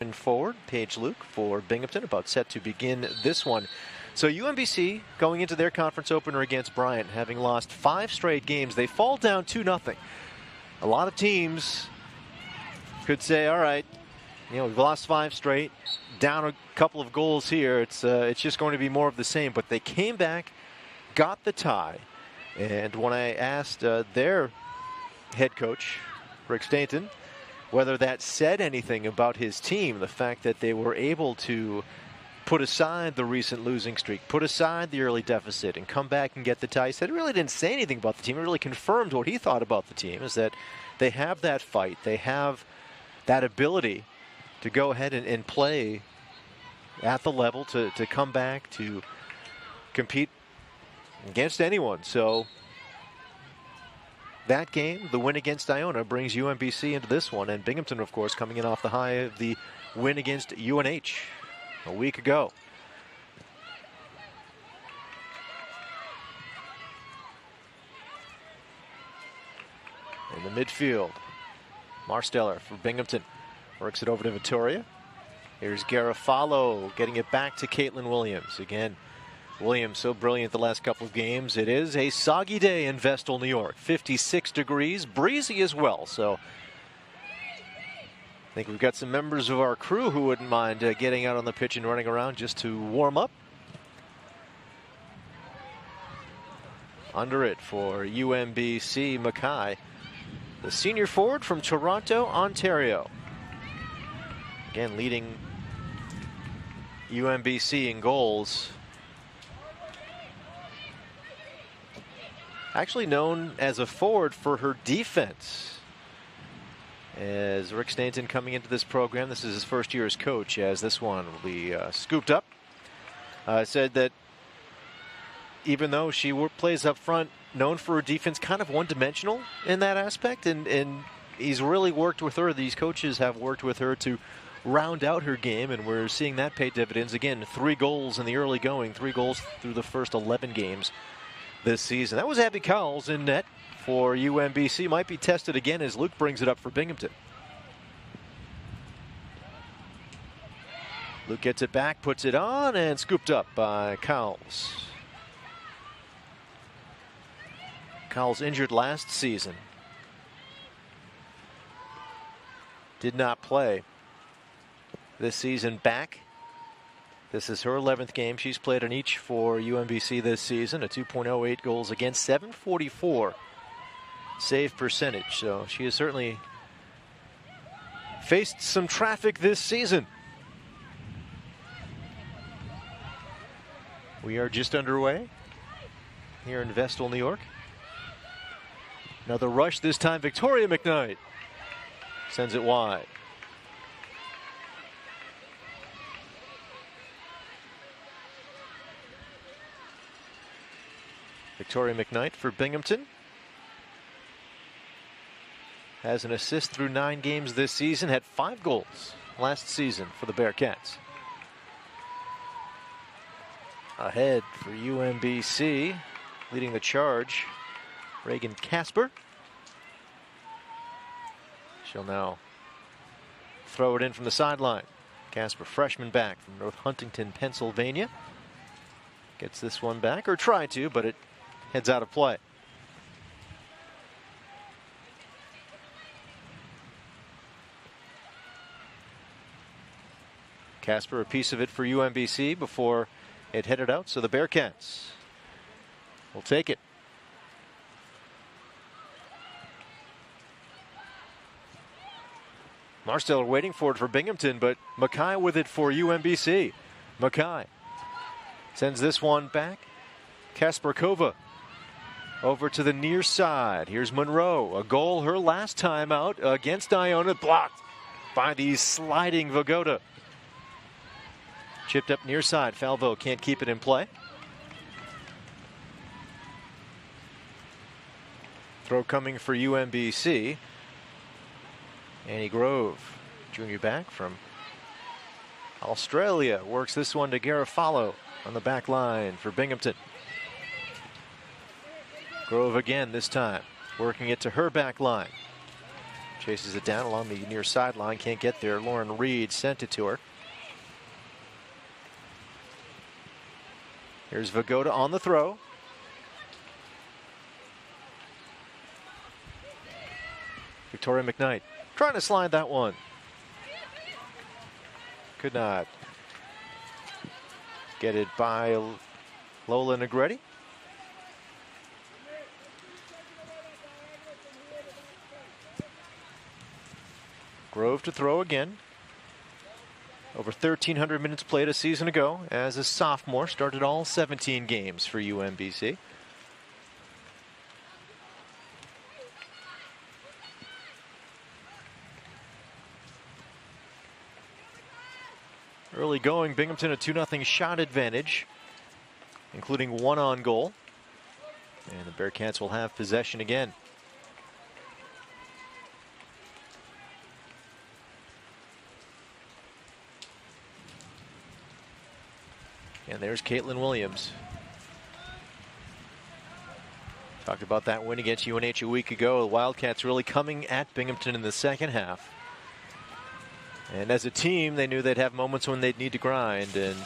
Forward, Paige Luke for Binghamton, about set to begin this one. So UMBC going into their conference opener against Bryant, having lost 5 straight games, they fall down 2-0. A lot of teams could say, all right, we've lost 5 straight, down a couple of goals here. It's just going to be more of the same. But they came back, got the tie, and when I asked their head coach, Rick Stainton, whether that said anything about his team, the fact that they were able to put aside the recent losing streak, put aside the early deficit, and come back and get the tie. He said it really didn't say anything about the team. It really confirmed what he thought about the team, is that they have that fight. They have that ability to go ahead and play at the level, to come back, to compete against anyone. So that game, the win against Iona, brings UMBC into this one. And Binghamton, of course, coming in off the high of the win against UNH a week ago. In the midfield, Marsteller for Binghamton works it over to Vittoria. Here's Garofalo getting it back to Caitlin Williams. Again, Williams so brilliant the last couple of games. It is a soggy day in Vestal, New York. 56 degrees, breezy as well. So I think we've got some members of our crew who wouldn't mind getting out on the pitch and running around just to warm up. Under it for UMBC, Mackay, the senior forward from Toronto, Ontario. Again, leading UMBC in goals. Actually known as a forward for her defense. As Rick Stainton coming into this program, this is his first year as coach, as this one will be scooped up. Said that even though she plays up front, known for her defense, kind of one-dimensional in that aspect, and he's really worked with her. These coaches have worked with her to round out her game, and we're seeing that pay dividends. Again, 3 goals in the early going, 3 goals through the first 11 games this season. That was Abby Cowles in net for UMBC. Might be tested again as Luke brings it up for Binghamton. Luke gets it back, puts it on, and scooped up by Cowles. Cowles injured last season. Did not play this season back. This is her 11th game. She's played in each for UMBC this season. A 2.08 goals against, 744 save percentage. So she has certainly faced some traffic this season. We are just underway here in Vestal, New York. Another rush, this time Victoria McKnight sends it wide. Victoria McKnight for Binghamton has an assist through 9 games this season, had 5 goals last season for the Bearcats. Ahead for UMBC, leading the charge, Reagan Casper. She'll now throw it in from the sideline. Casper, freshman back from North Huntington, Pennsylvania. Gets this one back, or tried to, but it heads out of play. Casper, a piece of it for UMBC before it headed out, so the Bearcats will take it. Marsteller waiting for it for Binghamton, but Mackay with it for UMBC. Mackay sends this one back. Kasparkova over to the near side. Here's Monroe, a goal her last time out against Iona, blocked by the sliding Vagoda. Chipped up near side. Falvo can't keep it in play. Throw coming for UMBC. Annie Grove, junior back from Australia, works this one to Garofalo on the back line for Binghamton. Grove again this time, working it to her back line. Chases it down along the near sideline. Can't get there. Lauren Reed sent it to her. Here's Vagoda on the throw. Victoria McKnight trying to slide that one. Could not get it by Lola Negretti. Grove to throw again. Over 1,300 minutes played a season ago as a sophomore. Started all 17 games for UMBC. Early going, Binghamton a 2-0 shot advantage, including one on goal. And the Bearcats will have possession again. And there's Caitlin Williams. Talked about that win against UNH a week ago. The Wildcats really coming at Binghamton in the second half. And as a team, they knew they'd have moments when they'd need to grind. And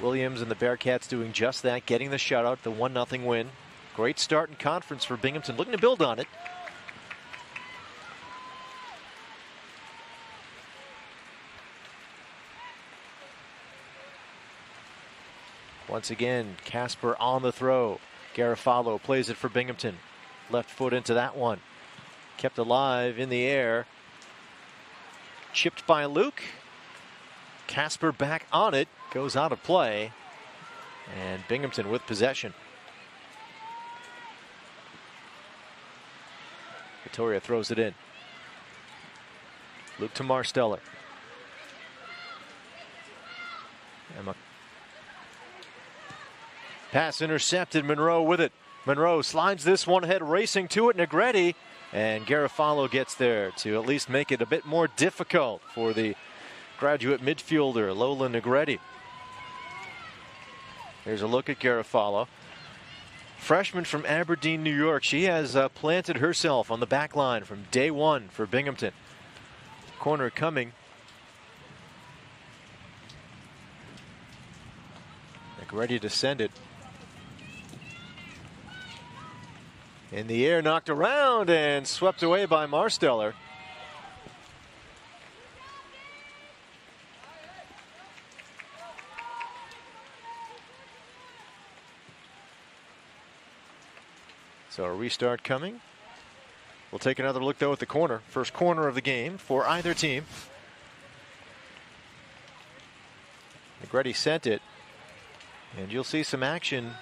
Williams and the Bearcats doing just that, getting the shutout, the 1-0 win. Great start in conference for Binghamton, looking to build on it. Once again, Casper on the throw. Garofalo plays it for Binghamton. Left foot into that one. Kept alive in the air. Chipped by Luke. Casper back on it. Goes out of play. And Binghamton with possession. Victoria throws it in. Luke to Marsteller. Emma. Pass intercepted. Monroe with it. Monroe slides this one ahead, racing to it. Negretti. And Garofalo gets there to at least make it a bit more difficult for the graduate midfielder, Lola Negretti. Here's a look at Garofalo. Freshman from Aberdeen, New York. She has planted herself on the back line from day one for Binghamton. Corner coming. Negretti to send it. In the air, knocked around and swept away by Marsteller. So a restart coming. We'll take another look though at the corner. First corner of the game for either team. Negretti sent it. And you'll see some action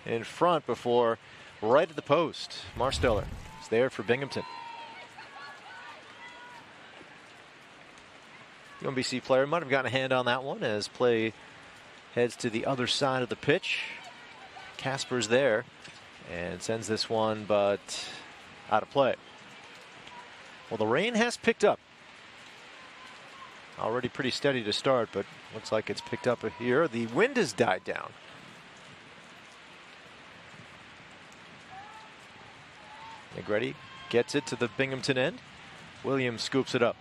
in front before right at the post. Marsteller is there for Binghamton. UMBC player might have gotten a hand on that one as play heads to the other side of the pitch. Casper's there and sends this one, but out of play. Well, the rain has picked up. Already pretty steady to start, but looks like it's picked up here. The wind has died down. Negretti gets it to the Binghamton end. Williams scoops it up.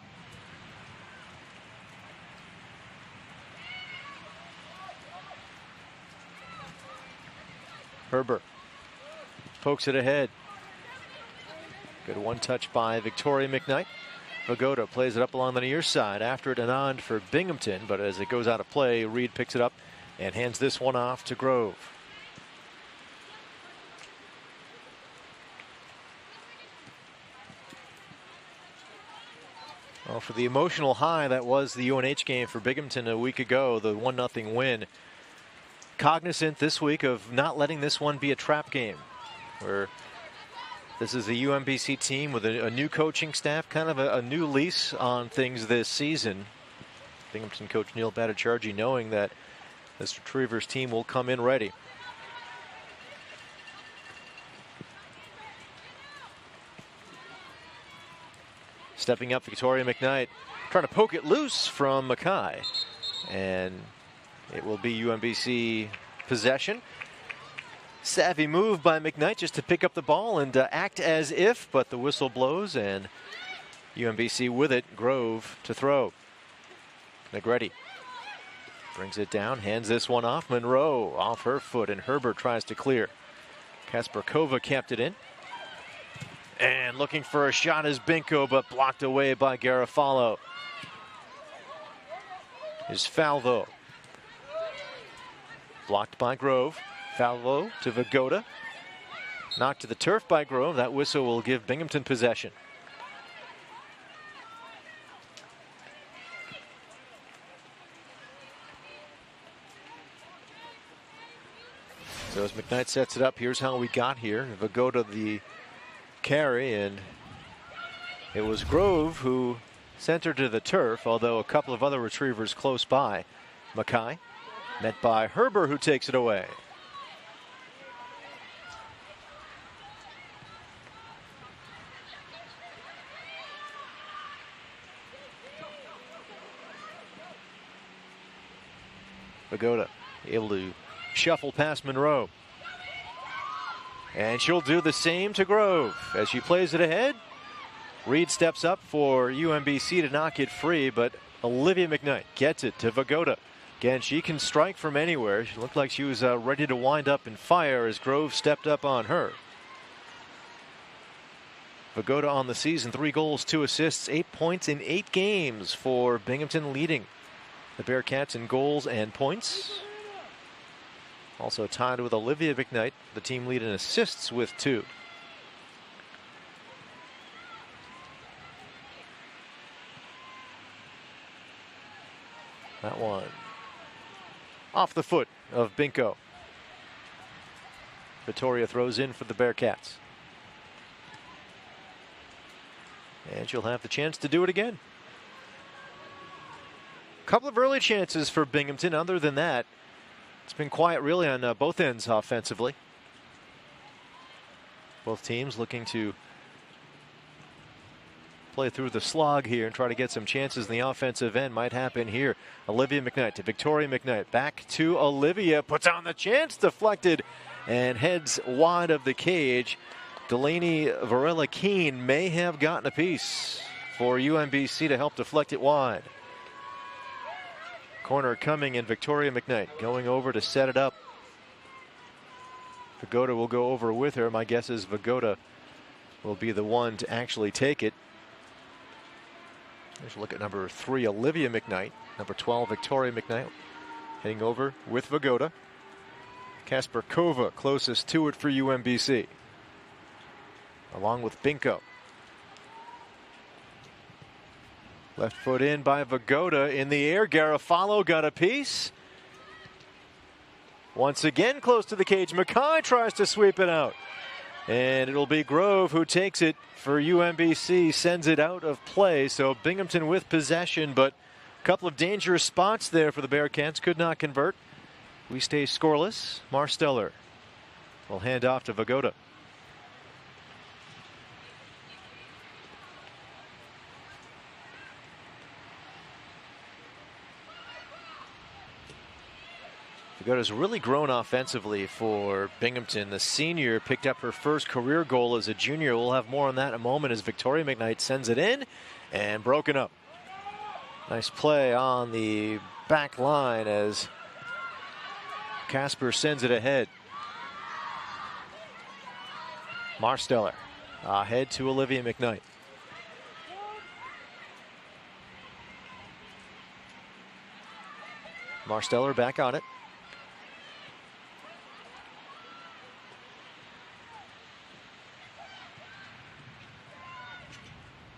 Herbert pokes it ahead. Good one touch by Victoria McKnight. Vagoda plays it up along the near side. After it, Anand for Binghamton, but as it goes out of play, Reed picks it up and hands this one off to Grove. Well, for the emotional high that was the UNH game for Binghamton a week ago, the 1-0 win. Cognizant this week of not letting this one be a trap game, where this is a UMBC team with a new coaching staff, kind of a new lease on things this season. Binghamton coach Neil Bhattacharjee knowing that this Retrievers team will come in ready. Stepping up, Victoria McKnight trying to poke it loose from Mackay. And it will be UMBC possession. Savvy move by McKnight just to pick up the ball and act as if, but the whistle blows and UMBC with it. Grove to throw. Negretti brings it down, hands this one off. Monroe off her foot, and Herbert tries to clear. Kasparkova kept it in. And looking for a shot is Binko, but blocked away by Garofalo. Is Falvo. Blocked by Grove. Falvo to Vagoda. Knocked to the turf by Grove. That whistle will give Binghamton possession. So as McKnight sets it up, here's how we got here. Vagoda the carry, and it was Grove who sent her to the turf, although a couple of other retrievers close by. Mackay met by Herbert, who takes it away. Vagoda able to shuffle past Monroe. And she'll do the same to Grove as she plays it ahead. Reed steps up for UMBC to knock it free, but Olivia McKnight gets it to Vagoda. Again, she can strike from anywhere. She looked like she was ready to wind up and fire as Grove stepped up on her. Vagoda on the season, 3 goals, 2 assists, 8 points in 8 games for Binghamton, leading the Bearcats in goals and points. Also tied with Olivia McKnight, the team lead in assists with 2. That one off the foot of Binko. Vittoria throws in for the Bearcats. And she'll have the chance to do it again. A couple of early chances for Binghamton. Other than that, it's been quiet really on both ends offensively. Both teams looking to play through the slog here and try to get some chances in the offensive end. Might happen here. Olivia McKnight to Victoria McKnight. Back to Olivia. Puts on the chance. Deflected and heads wide of the cage. Delaney Varela-Keene may have gotten a piece for UMBC to help deflect it wide. Corner coming, and Victoria McKnight going over to set it up. Vagoda will go over with her. My guess is Vagoda will be the one to actually take it. Let's look at number 3, Olivia McKnight. Number 12, Victoria McKnight, heading over with Vagoda. Kasparkova closest to it for UMBC, along with Binko. Left foot in by Vagoda in the air. Garofalo got a piece. Once again close to the cage. Mackay tries to sweep it out. And it'll be Grove who takes it for UMBC, sends it out of play. So Binghamton with possession, but a couple of dangerous spots there for the Bearcats. Could not convert. We stay scoreless. Marsteller will hand off to Vagoda. Vagoda's really grown offensively for Binghamton. The senior picked up her first career goal as a junior. We'll have more on that in a moment as Victoria McKnight sends it in and broken up. Nice play on the back line as Kasper sends it ahead. Marsteller ahead to Olivia McKnight. Marsteller back on it.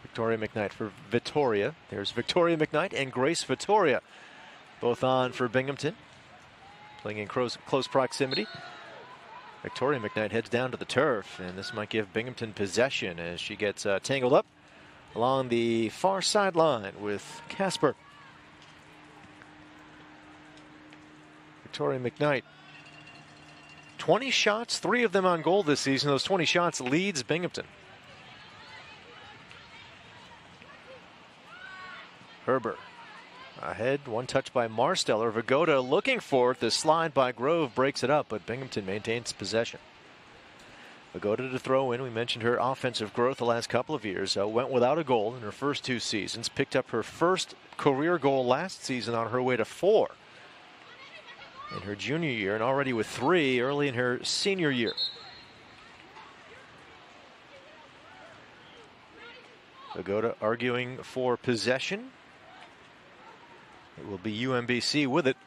Victoria McKnight for Vittoria. There's Victoria McKnight and Grace Vittoria, both on for Binghamton, playing in close proximity. Victoria McKnight heads down to the turf, and this might give Binghamton possession as she gets tangled up along the far sideline with Kasper. Victoria McKnight, 20 shots, 3 of them on goal this season. Those 20 shots leads Binghamton. Herbert Ahead, one touch by Marsteller. Vagoda looking for it. The slide by Grove breaks it up, but Binghamton maintains possession. Vagoda to throw in. We mentioned her offensive growth the last couple of years. Went without a goal in her first 2 seasons. Picked up her first career goal last season on her way to 4 in her junior year, and already with 3 early in her senior year. Vagoda arguing for possession. It will be UMBC with it.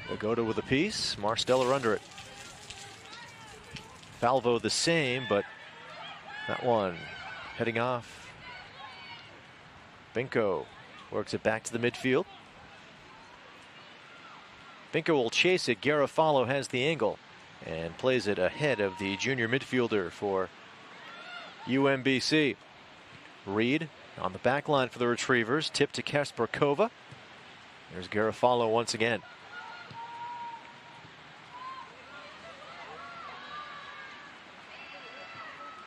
Vagoda with a piece. Marsteller under it. Falvo the same, but that one heading off. Binko works it back to the midfield. Binko will chase it. Garofalo has the angle and plays it ahead of the junior midfielder for UMBC. Reed on the back line for the Retrievers. Tip to Kasparkova. There's Garofalo once again.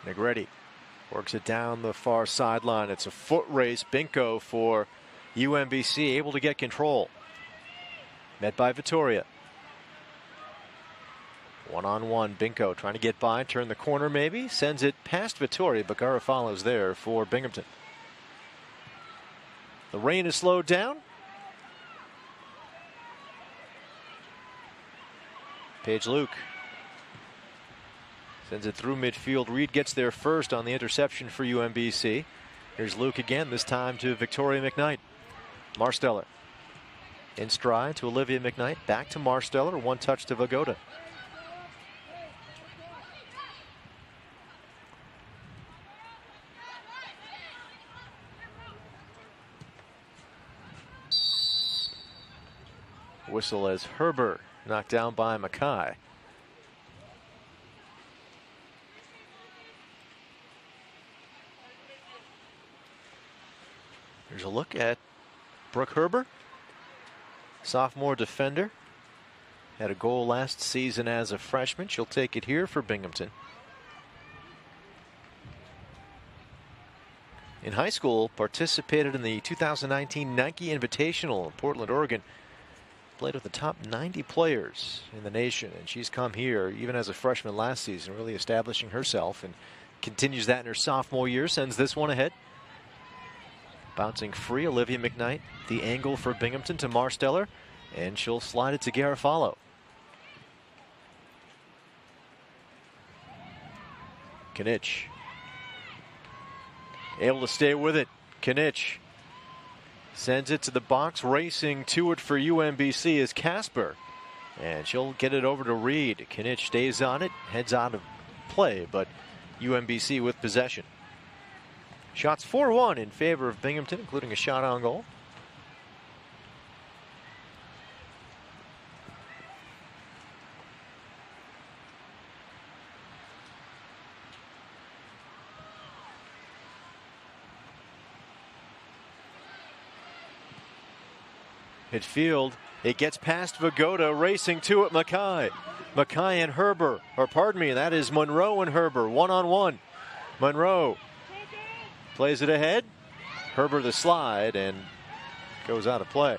Negretti works it down the far sideline. It's a foot race. Binko for UMBC able to get control. Met by Vittoria. One-on-one, Binko trying to get by, turn the corner maybe, sends it past Vittoria, but Garofalo's there for Binghamton. The rain is slowed down. Paige Luke sends it through midfield. Reed gets there first on the interception for UMBC. Here's Luke again, this time to Victoria McKnight. Marsteller in stride to Olivia McKnight. Back to Marsteller. One touch to Vagoda. Whistle as Herber knocked down by Mackay. Here's a look at Brooke Herber. Sophomore defender. Had a goal last season as a freshman. She'll take it here for Binghamton. In high school, participated in the 2019 Nike Invitational in Portland, Oregon. Played with the top 90 players in the nation, and she's come here even as a freshman last season, really establishing herself, and continues that in her sophomore year. Sends this one ahead. Bouncing free, Olivia McKnight. The angle for Binghamton to Marsteller, and she'll slide it to Garofalo. Knitsch able to stay with it. Knitsch sends it to the box. Racing to it for UMBC is Casper, and she'll get it over to Reed. Knitsch stays on it, heads out of play, but UMBC with possession. Shots 4-1 in favor of Binghamton, including a shot on goal. Midfield, it gets past Vagoda, racing to it, Mackay. Mackay and Herber, or pardon me, that is Monroe and Herber, one-on-one. Monroe plays it ahead. Herber the slide and goes out of play.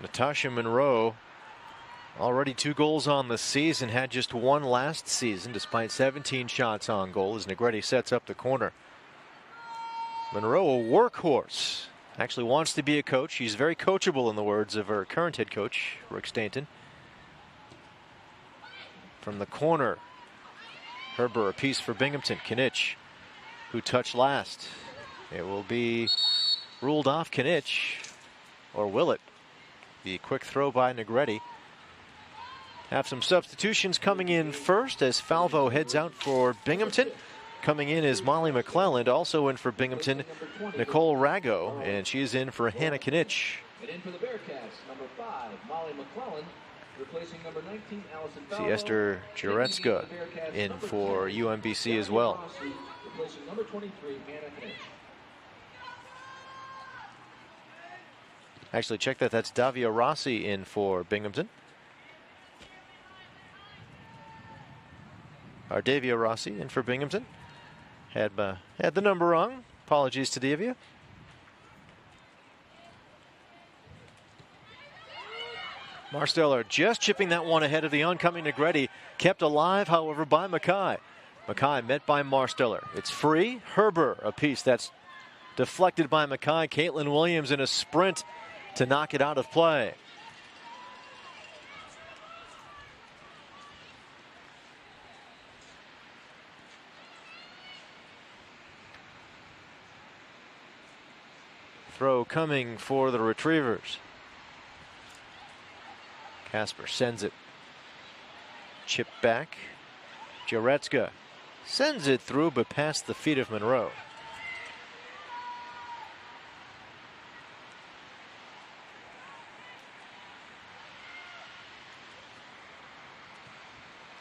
Natasha Monroe, already 2 goals on the season, had just 1 last season despite 17 shots on goal as Negretti sets up the corner. Monroe, a workhorse. Actually wants to be a coach. She's very coachable, in the words of her current head coach, Rick Stainton. From the corner, Herber, a piece for Binghamton. Knitsch, who touched last. It will be ruled off Knitsch, or will it? The quick throw by Negretti. Have some substitutions coming in first as Falvo heads out for Binghamton. Coming in is Molly McClelland, also in for Binghamton, Nicole Rago, and she's in for Hannah Knitsch. And in for the Bearcats, number 5, Molly McClelland. Siester Jaretska in for UMBC as well. Actually, check that. That's Davia Rossi in for Binghamton. Or Davia Rossi in for Binghamton. Had the number wrong. Apologies to Davia. Marsteller just chipping that one ahead of the oncoming Negretti. Kept alive, however, by Mackay. Mackay met by Marsteller. It's free. Herber, a piece that's deflected by Mackay. Caitlin Williams in a sprint to knock it out of play. Throw coming for the Retrievers. Casper sends it. Chip back. Jaretska sends it through, but past the feet of Monroe.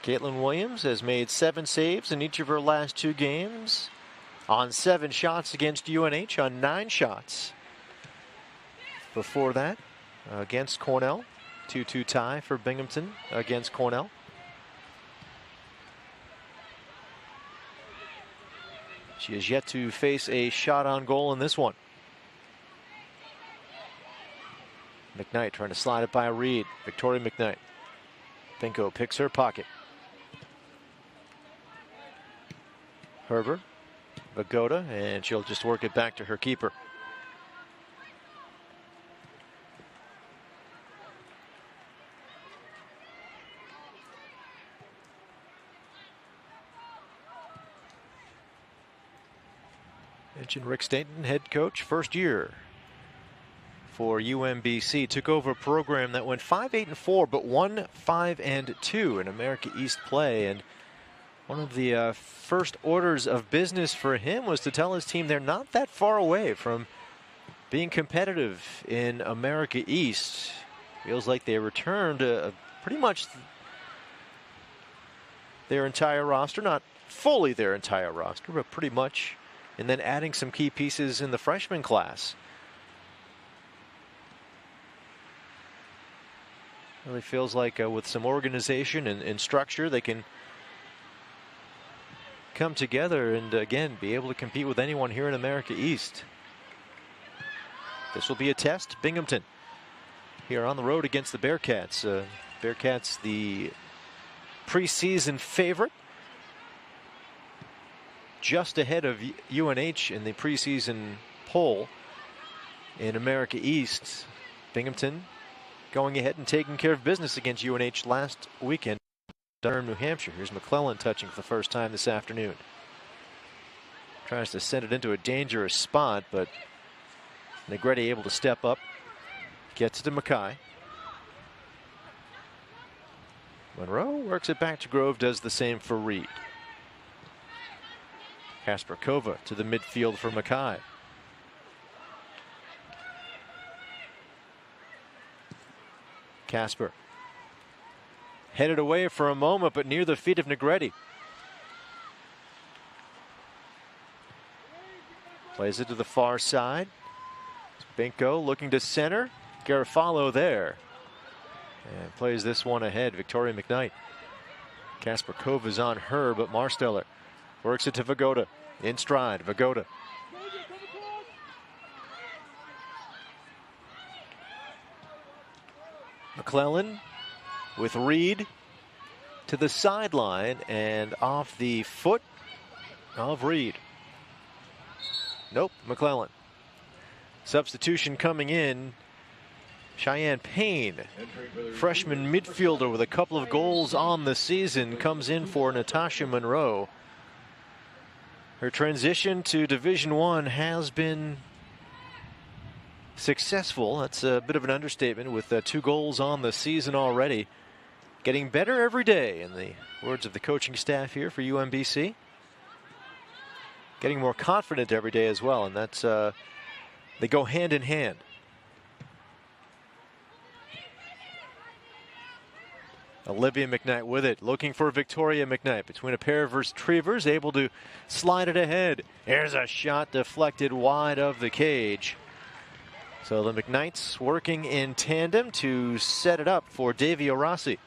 Caitlin Williams has made 7 saves in each of her last 2 games. On 7 shots against UNH, on 9 shots before that against Cornell. 2-2 tie for Binghamton against Cornell. She has yet to face a shot on goal in this one. McKnight trying to slide it by Reed. Victoria McKnight. Pinko picks her pocket. Herber, Vagoda, and she'll just work it back to her keeper. Mentioned Rick Stainton, head coach, first year for UMBC. Took over a program that went 5-8-4, but won 5-2 in America East play. And one of the first orders of business for him was to tell his team they're not that far away from being competitive in America East. Feels like they returned pretty much their entire roster, not fully their entire roster, but pretty much. And then adding some key pieces in the freshman class. Really feels like with some organization and structure, they can come together and again be able to compete with anyone here in America East. This will be a test. Binghamton here on the road against the Bearcats. Bearcats, the preseason favorite. Just ahead of UNH in the preseason poll in America East. Binghamton going ahead and taking care of business against UNH last weekend. Durham, New Hampshire. Here's McClellan touching for the first time this afternoon. Tries to send it into a dangerous spot, but Negretti able to step up. Gets it to Mackay. Monroe works it back to Grove, does the same for Reed. Casper Kova to the midfield for Mackay. Casper headed away for a moment, but near the feet of Negretti. Plays it to the far side. Binko looking to center. Garofalo there. And plays this one ahead. Victoria McKnight. Casper Kova is on her, but Marsteller works it to Vagoda. In stride, Vagoda. McClellan with Reed to the sideline and off the foot of Reed. Nope, McClellan. Substitution coming in. Cheyenne Payne, freshman midfielder with a couple of goals on the season, comes in for Natasha Monroe. Her transition to Division I has been successful. That's a bit of an understatement with 2 goals on the season already. Getting better every day, in the words of the coaching staff here for UMBC. Getting more confident every day as well, and that's they go hand in hand. Olivia McKnight with it, looking for Victoria McKnight between a pair of retrievers, able to slide it ahead. There's a shot deflected wide of the cage. So the McKnights working in tandem to set it up for Davia Rossi.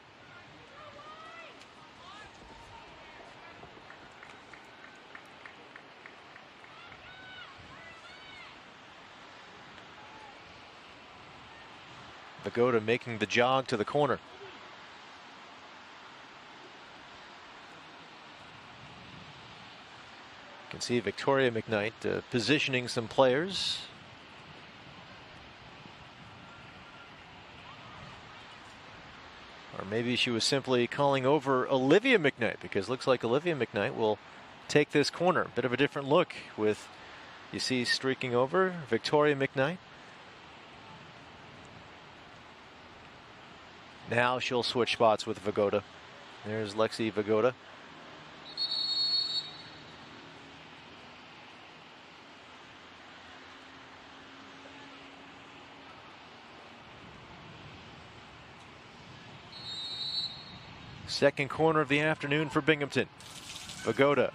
Vagoda making the jog to the corner. You can see Victoria McKnight positioning some players. Or maybe she was simply calling over Olivia McKnight, because it looks like Olivia McKnight will take this corner. Bit of a different look with, you see, streaking over Victoria McKnight. Now she'll switch spots with Vagoda. There's Lexi Vagoda. Second corner of the afternoon for Binghamton. Vagoda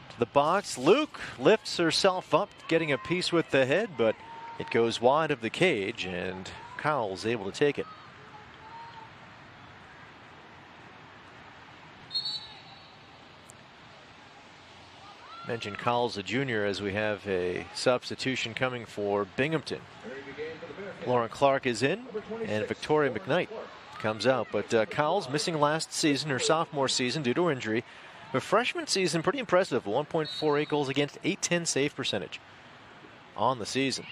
to the box. Luke lifts herself up, getting a piece with the head, but it goes wide of the cage, and Cowell's able to take it. Mentioned Cowell's a junior, as we have a substitution coming for Binghamton. Lauren Clark is in, and Victoria McKnight comes out. But Cowell's missing last season, her sophomore season, due to injury. Her freshman season, pretty impressive. 1.48 goals against, 810 save percentage on the season.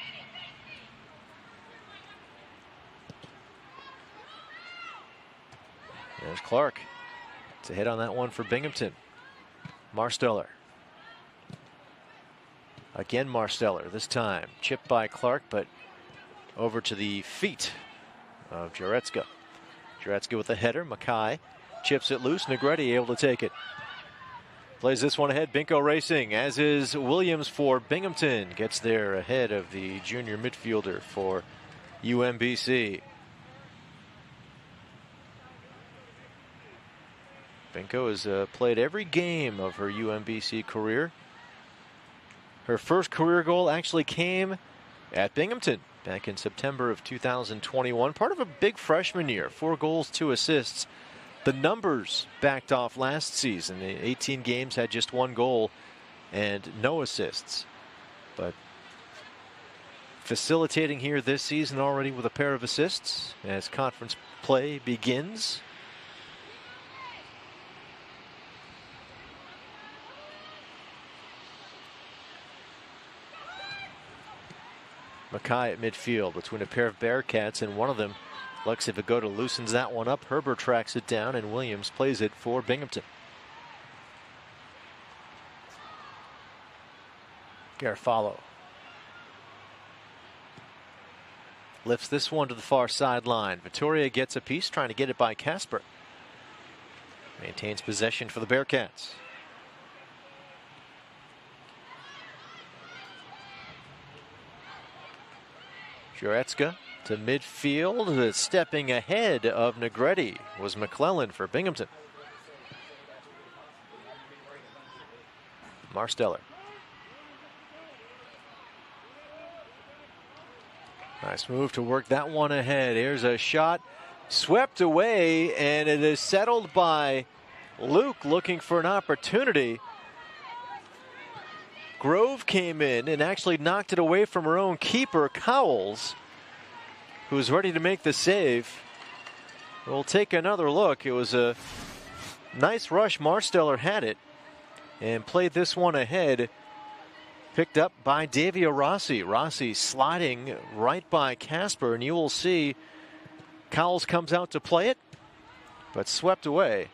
There's Clark. It's a hit on that one for Binghamton. Marsteller. Again Marsteller, this time chipped by Clark, but over to the feet of Jaretska. Jaretska with a header. Mackay chips it loose. Negretti able to take it. Plays this one ahead. Binko racing, as is Williams for Binghamton. Gets there ahead of the junior midfielder for UMBC. Binko has played every game of her UMBC career. Her first career goal actually came at Binghamton back in September of 2021. Part of a big freshman year. 4 goals, 2 assists. The numbers backed off last season. 18 games had just 1 goal and no assists. But facilitating here this season already with a pair of assists as conference play begins. Mackay at midfield between a pair of Bearcats, and one of them, Lexi Vagoda, loosens that one up. Herbert tracks it down, and Williams plays it for Binghamton. Garofalo lifts this one to the far sideline. Vittoria gets a piece, trying to get it by Casper. Maintains possession for the Bearcats. Jaretska to midfield. Stepping ahead of Negretti was McClellan for Binghamton. Marsteller. Nice move to work that one ahead. Here's a shot swept away, and it is settled by Luke, looking for an opportunity. Grove came in and actually knocked it away from her own keeper, Cowles, who was ready to make the save. We'll take another look. It was a nice rush. Marsteller had it and played this one ahead. Picked up by Davia Rossi. Rossi sliding right by Casper, and you will see Cowles comes out to play it, but swept away.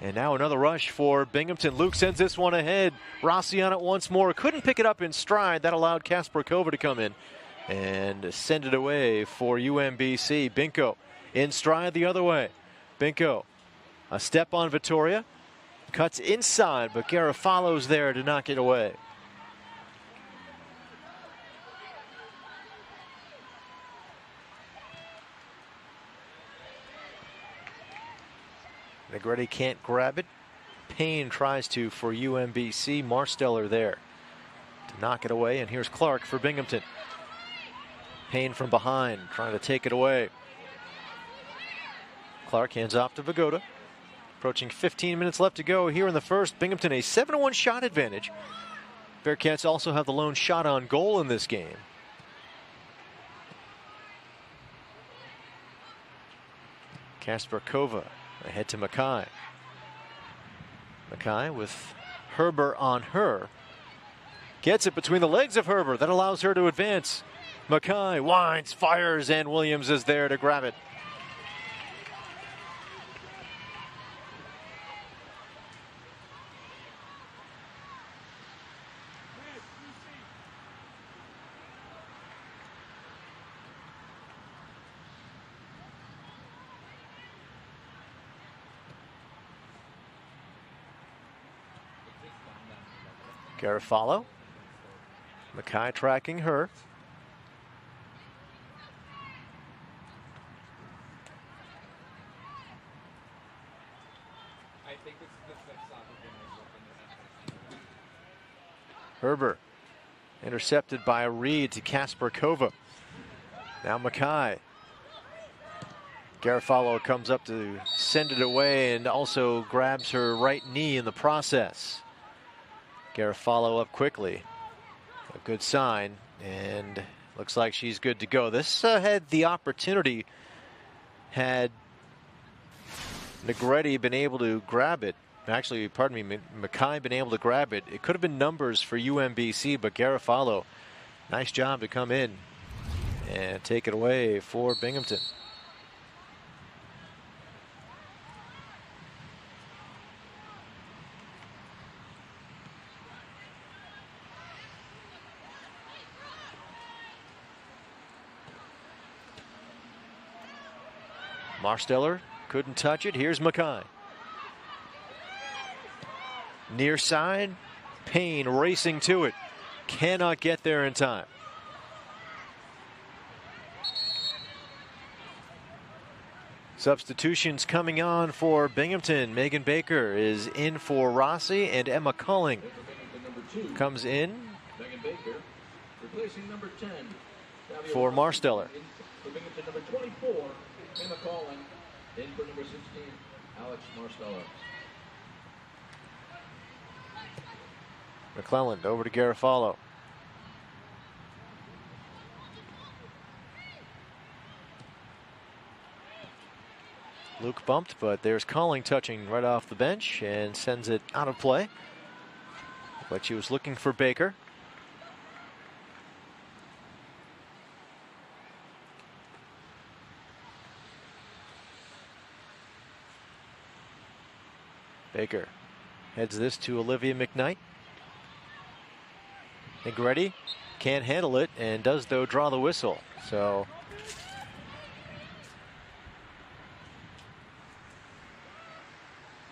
And now another rush for Binghamton. Luke sends this one ahead. Rossi on it once more. Couldn't pick it up in stride. That allowed Casper Kova to come in and send it away for UMBC. Binko in stride the other way. Binko, a step on Vittoria. Cuts inside, but Garofalo's there to knock it away. Negretti can't grab it. Payne tries to for UMBC. Marsteller there to knock it away. And here's Clark for Binghamton. Payne from behind trying to take it away. Clark hands off to Vagoda. Approaching 15 minutes left to go here in the first. Binghamton a 7-1 shot advantage. Bearcats also have the lone shot on goal in this game. Kasper Kova ahead to Mackay. Mackay with Herber on her. Gets it between the legs of Herber. That allows her to advance. Mackay winds, fires, and Williams is there to grab it. Garofalo. Mackay tracking her. Herber intercepted by Reed to Kasper Kova. Now Mackay. Garofalo comes up to send it away and also grabs her right knee in the process. Garofalo up quickly. A good sign, and looks like she's good to go. This had the opportunity, had Negretti been able to grab it. Actually, pardon me, Mackay been able to grab it. It could have been numbers for UMBC, but Garofalo, nice job to come in and take it away for Binghamton. Marsteller couldn't touch it. Here's Mackay. Near side, Payne racing to it. Cannot get there in time. Substitutions coming on for Binghamton. Megan Baker is in for Rossi, and Emma Culling comes in for Marsteller. For Binghamton, number 24, Emma Culling. In for number 16, Alex Marsteller. McClelland over to Garofalo. Luke bumped, but there's Culling touching right off the bench and sends it out of play. But she was looking for Baker. Baker heads this to Olivia McKnight. Negretti can't handle it and does, though, draw the whistle. So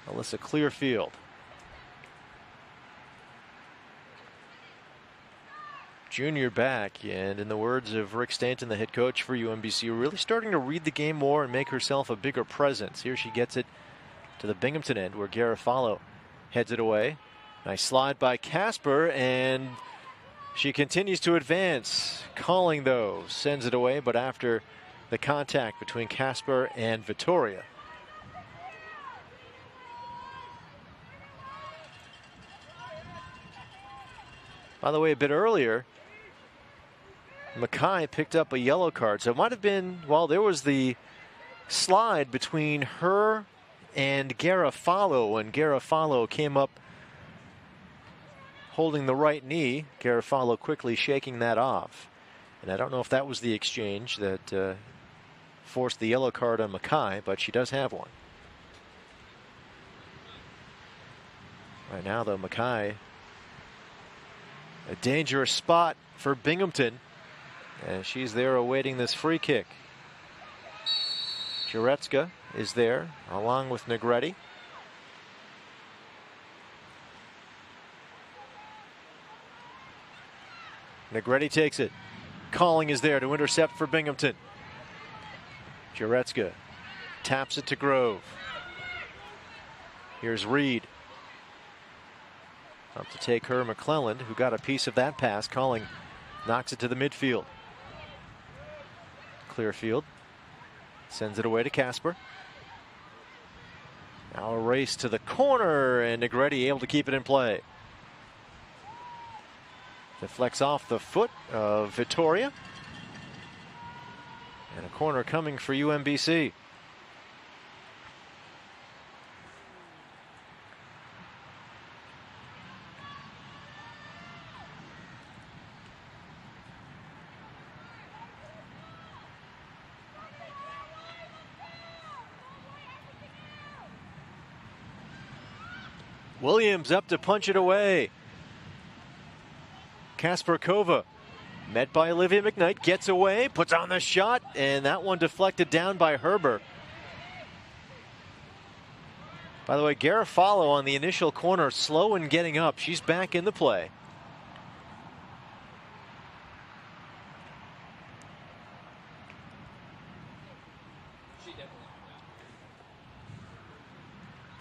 Alyssa Clearfield. Junior back, and in the words of Rick Stanton, the head coach for UMBC, really starting to read the game more and make herself a bigger presence. Here she gets it to the Binghamton end, where Garofalo heads it away. Nice slide by Kasper, and she continues to advance. Culling, though, sends it away, but after the contact between Kasper and Vittoria. By the way, a bit earlier, Mackay picked up a yellow card. So it might have been, well, there was the slide between her and Garofalo, when Garofalo came up holding the right knee. Garofalo quickly shaking that off. And I don't know if that was the exchange that forced the yellow card on Mackay, but she does have one. Right now, though, Mackay, a dangerous spot for Binghamton, and she's there awaiting this free kick. Jaretska is there along with Negretti. Negretti takes it. Culling is there to intercept for Binghamton. Jaretska taps it to Grove. Here's Reed. Up to take her, McClelland, who got a piece of that pass. Calling knocks it to the midfield. Clearfield sends it away to Casper. Now a race to the corner, and Negretti able to keep it in play. Deflects off the foot of Vittoria. And a corner coming for UMBC. Williams up to punch it away. Kasparkova met by Olivia McKnight, gets away, puts on the shot, and that one deflected down by Herber. By the way, Garofalo on the initial corner, slow in getting up. She's back in the play.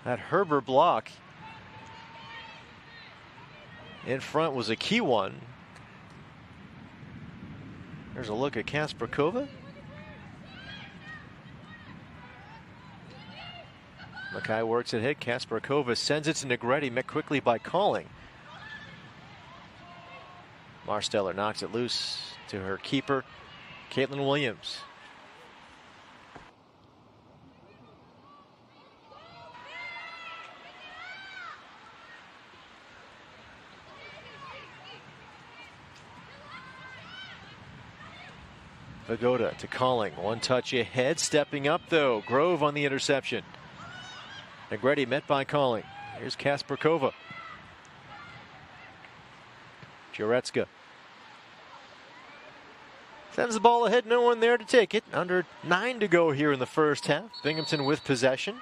That Herber block in front was a key one. There's a look at Kasparkova. Mackay works it hit. Kasparkova sends it to Negretti, met quickly by Calling. Marsteller knocks it loose to her keeper, Caitlin Williams. Vagoda to Calling, one touch ahead, stepping up though. Grove on the interception. Negretti met by Calling. Here's Kasparkova. Jurecka sends the ball ahead, no one there to take it. Under 9 to go here in the first half. Binghamton with possession.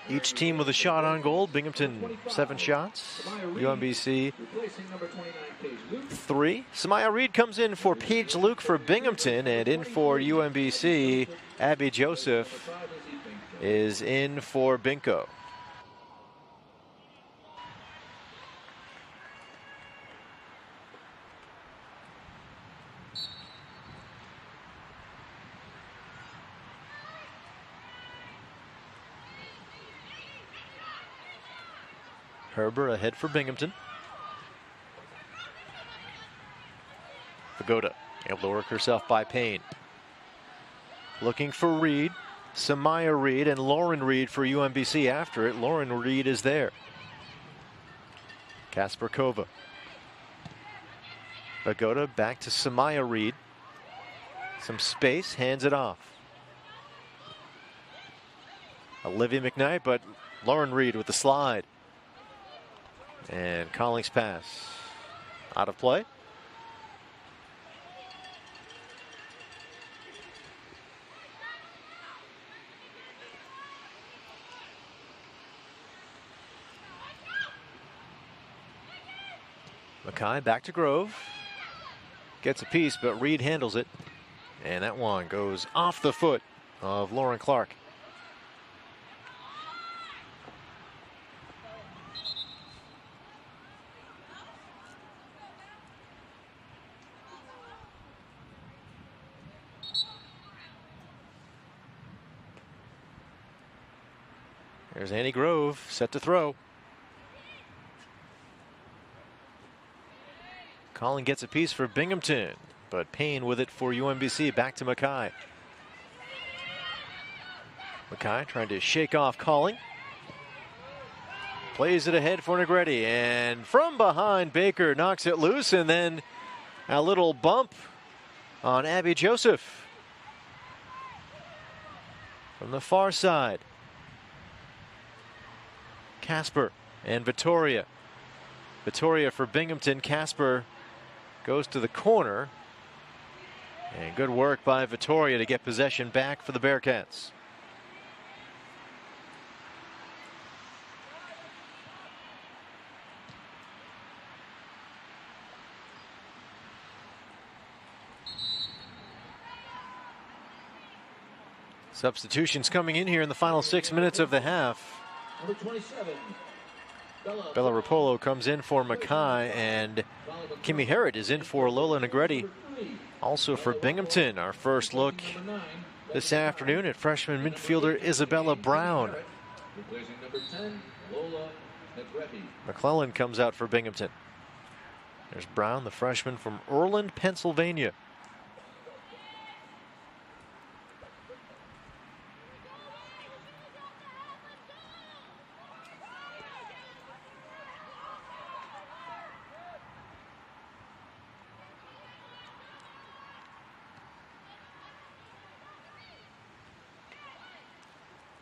Each team with a shot on goal. Binghamton 7 shots. UMBC 3. Samaya Reed comes in for Paige Luke for Binghamton, and in for UMBC, Abby Joseph is in for Binko. Herber ahead for Binghamton. Vagoda able to work herself by Payne. Looking for Reed. Samaya Reed and Lauren Reed for UMBC after it. Lauren Reed is there. Kasparkova. Vagoda back to Samaya Reed. Some space, hands it off. Olivia McKnight, but Lauren Reed with the slide. And Collings' pass out of play. Mackay back to Grove. Gets a piece, but Reed handles it. And that one goes off the foot of Lauren Clark. There's Annie Grove set to throw. Collin gets a piece for Binghamton, but Payne with it for UMBC. Back to Mackay. Mackay trying to shake off Collin. Plays it ahead for Negretti, and from behind Baker knocks it loose, and then a little bump on Abby Joseph from the far side. Casper and Vittoria. Vittoria for Binghamton. Casper goes to the corner. And good work by Vittoria to get possession back for the Bearcats. Substitutions coming in here in the final 6 minutes of the half. Number 27. Bella Rapolo comes in for Mackay, and Kimmy Herod is in for Lola Negretti. Also for Binghamton, our first look this afternoon at freshman midfielder Isabella Brown. Replacing number 10, Lola Negretti. McClellan comes out for Binghamton. There's Brown, the freshman from Orland, Pennsylvania.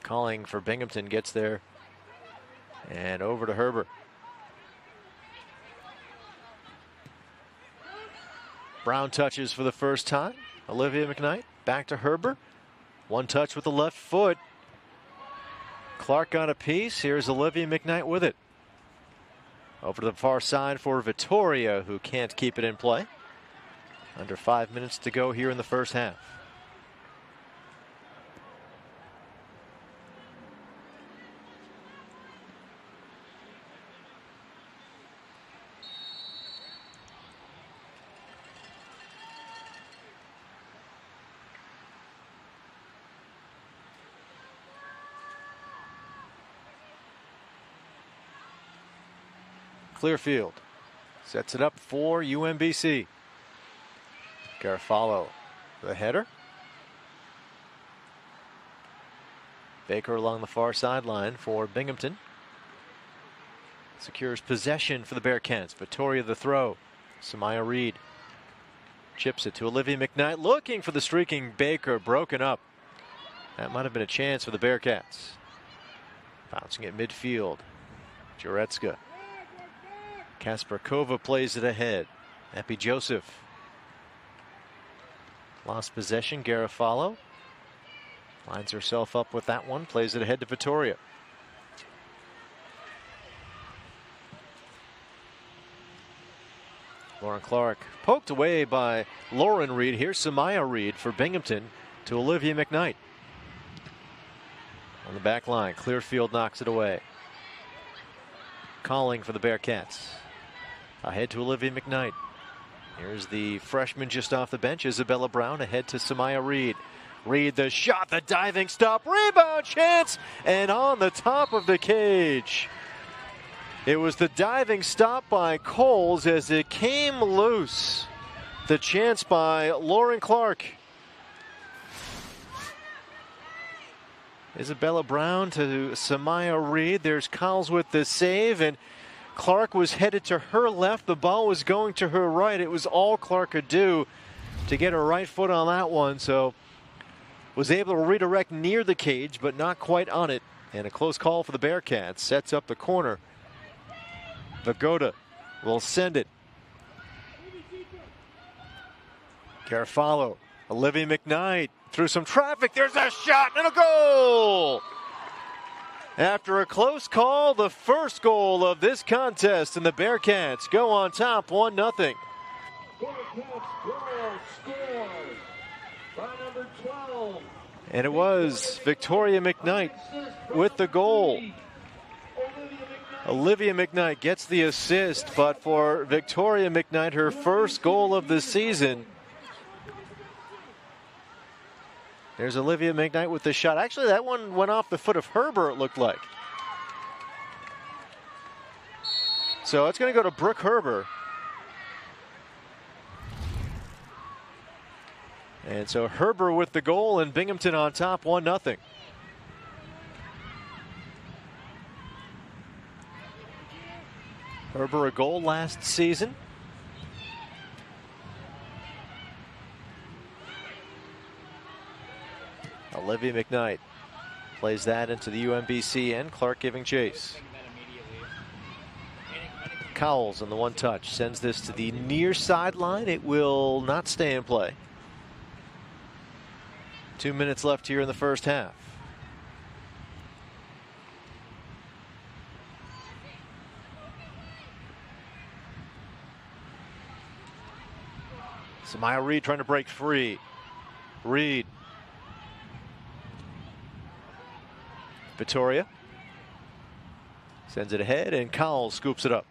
Calling for Binghamton gets there. And over to Herbert. Brown touches for the first time. Olivia McKnight back to Herbert. One touch with the left foot. Clark on a piece. Here's Olivia McKnight with it. Over to the far side for Vittoria, who can't keep it in play. Under 5 minutes to go here in the first half. Clearfield sets it up for UMBC. Garofalo, the header. Baker along the far sideline for Binghamton. Secures possession for the Bearcats. Vittoria the throw. Samaya Reed chips it to Olivia McKnight, looking for the streaking Baker, broken up. That might have been a chance for the Bearcats. Bouncing at midfield. Juretska. Kasparkova plays it ahead. Epi Joseph. Lost possession. Garofalo lines herself up with that one. Plays it ahead to Vittoria. Lauren Clark poked away by Lauren Reed. Here's Samaya Reed for Binghamton to Olivia McKnight. On the back line, Clearfield knocks it away. Calling for the Bearcats. Ahead to Olivia McKnight. Here's the freshman just off the bench, Isabella Brown, ahead to Samaya Reed. Reed, the shot, the diving stop, rebound chance, and on the top of the cage. It was the diving stop by Coles as it came loose. The chance by Lauren Clark. Isabella Brown to Samaya Reed. There's Cowles with the save, and Clark was headed to her left. The ball was going to her right. It was all Clark could do to get her right foot on that one. So was able to redirect near the cage, but not quite on it. And a close call for the Bearcats. Sets up the corner. Vagoda will send it. Garofalo. Olivia McKnight through some traffic. There's a shot and a goal! After a close call, the first goal of this contest, and the Bearcats go on top 1-0. Bearcats goal scored by number 12. And it was Victoria McKnight with the goal. Olivia McKnight gets the assist, but for Victoria McKnight, her first goal of the season. There's Olivia McKnight with the shot. Actually, that one went off the foot of Herbert, it looked like. So it's going to go to Brooke Herbert. And so Herbert with the goal, and Binghamton on top 1-0. Herbert a goal last season. Olivia McKnight plays that into the UMBC, and Clark giving chase. Cowles on the one touch sends this to the near sideline. It will not stay in play. 2 minutes left here in the first half. Samaya Reed trying to break free. Reed Vittoria sends it ahead, and Cowell scoops it up.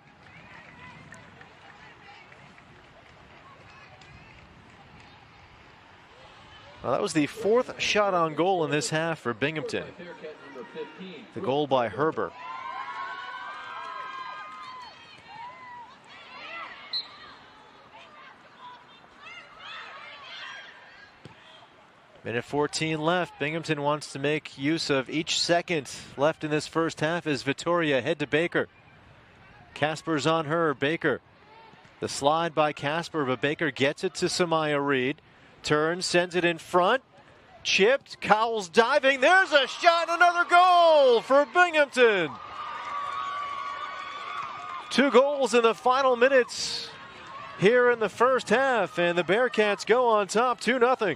Well, that was the 4th shot on goal in this half for Binghamton. The goal by Herber. Minute 14 left. Binghamton wants to make use of each second left in this first half as Vittoria head to Baker. Casper's on her. Baker. The slide by Casper, but Baker gets it to Samaya Reed. Turns, sends it in front. Chipped. Cowell's diving. There's a shot. Another goal for Binghamton. 2 goals in the final minutes here in the first half, and the Bearcats go on top 2-0.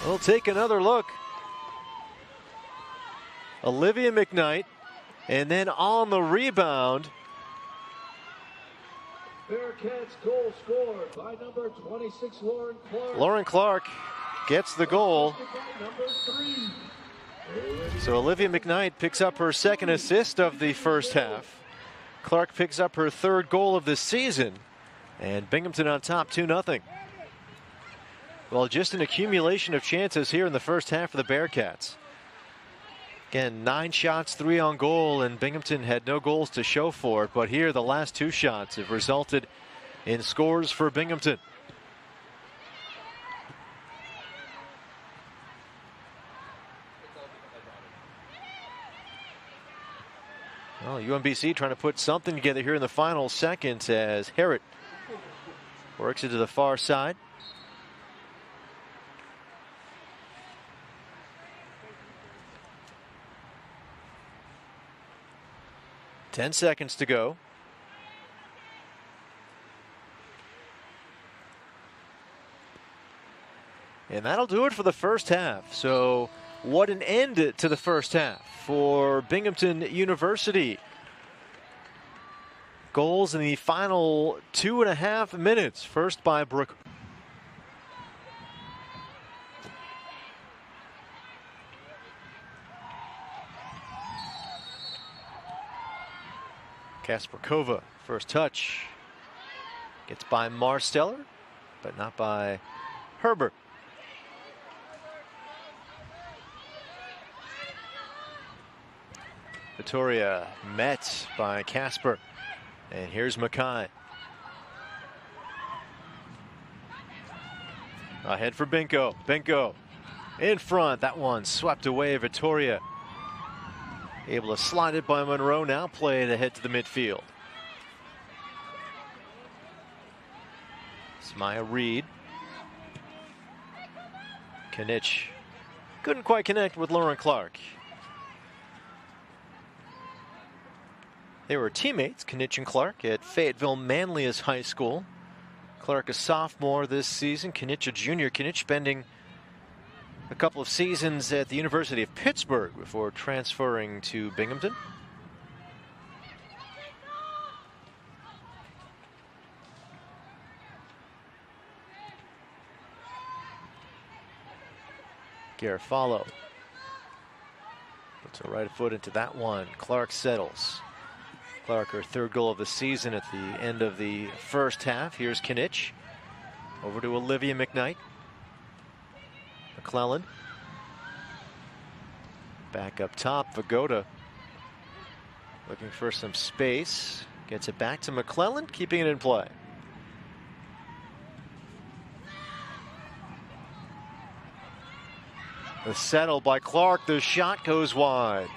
We'll take another look. Olivia McKnight, and then on the rebound, Bearcats goal scored by number 26, Lauren Clark. Lauren Clark gets the goal. Number 3. So Olivia McKnight picks up her 2nd assist of the first half. Clark picks up her 3rd goal of the season. And Binghamton on top 2-0. Well, just an accumulation of chances here in the first half for the Bearcats. Again, 9 shots, 3 on goal, and Binghamton had no goals to show for it. But here, the last 2 shots have resulted in scores for Binghamton. Well, UMBC trying to put something together here in the final seconds as Harrod works it to the far side. Ten seconds to go. And that'll do it for the first half. So what an end to the first half for Binghamton University. Goals in the final 2.5 minutes. First by Brooke. Kasparkova, first touch. Gets by Marsteller, but not by Herbert. Vittoria met by Casper. And here's Mackay. Ahead for Binko. Binko in front. That one swept away. Vittoria able to slide it by Monroe. Now play it ahead to the midfield. Samaya Reed. Knitsch couldn't quite connect with Lauren Clark. They were teammates, Knitsch and Clark, at Fayetteville Manlius High School. Clark a sophomore this season, Knitsch a junior. Knitsch spending a couple of seasons at the University of Pittsburgh before transferring to Binghamton. Garofalo puts her right foot into that one. Clark settles. Clark, her 3rd goal of the season at the end of the first half. Here's Knitsch. Over to Olivia McKnight. McClellan. Back up top, Vagoda. Looking for some space. Gets it back to McClellan, keeping it in play. The settle by Clark. The shot goes wide.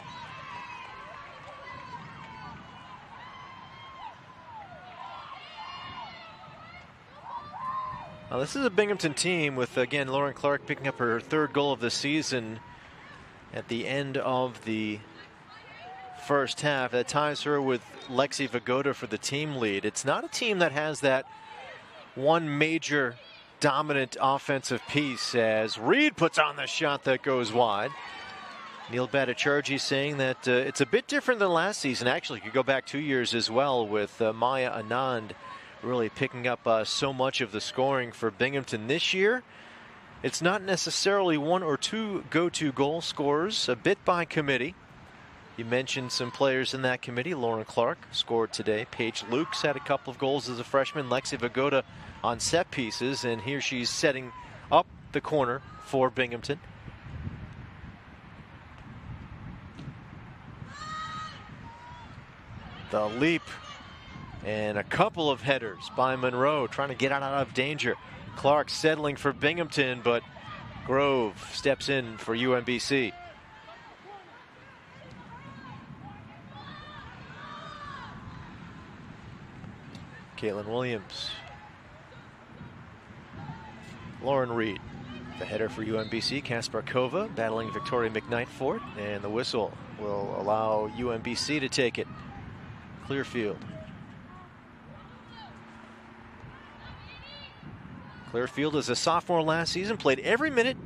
Now, this is a Binghamton team with, again, Lauren Clark picking up her 3rd goal of the season at the end of the first half. That ties her with Lexi Vagoda for the team lead. It's not a team that has that one major dominant offensive piece as Reed puts on the shot that goes wide. Neil Bhattacharjee saying that it's a bit different than last season. Actually, you could go back 2 years as well with Maya Anand really picking up so much of the scoring for Binghamton this year. it's not necessarily one or two go-to goal scorers, a bit by committee. You mentioned some players in that committee. Lauren Clark scored today. Paige Lukes had a couple of goals as a freshman. Lexi Vagoda on set pieces, and here she's setting up the corner for Binghamton. The leap and a couple of headers by Monroe, trying to get out of danger. Clark settling for Binghamton, but Grove steps in for UMBC. Caitlin Williams. Lauren Reed. The header for UMBC. Kasparkova battling Victoria McKnight for it. And the whistle will allow UMBC to take it. Clearfield. Clearfield is a sophomore last season. Played every minute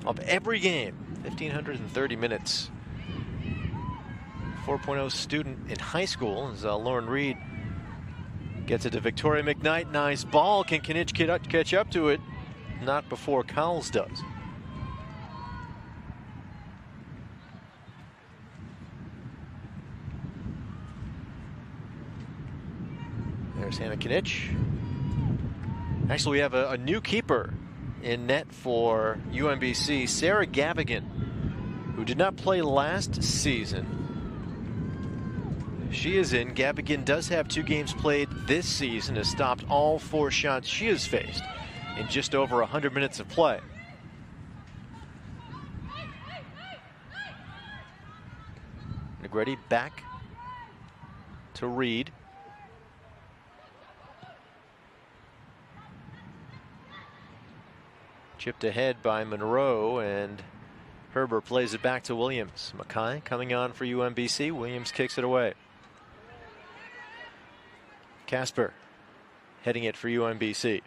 of every game. 1,530 minutes. 4.0 student in high school as Lauren Reed gets it to Victoria McKnight. Nice ball. Can Kinich catch up to it? Not before Cowles does. There's Hannah Kinich. Actually, we have a new keeper in net for UMBC, Sarah Gavigan, who did not play last season. She is in. Gavigan does have 2 games played this season, has stopped all 4 shots she has faced in just over 100 minutes of play. Negretti back to Reed. Chipped ahead by Monroe, and Herber plays it back to Williams. Mackay coming on for UMBC. Williams kicks it away. Casper heading it for UMBC.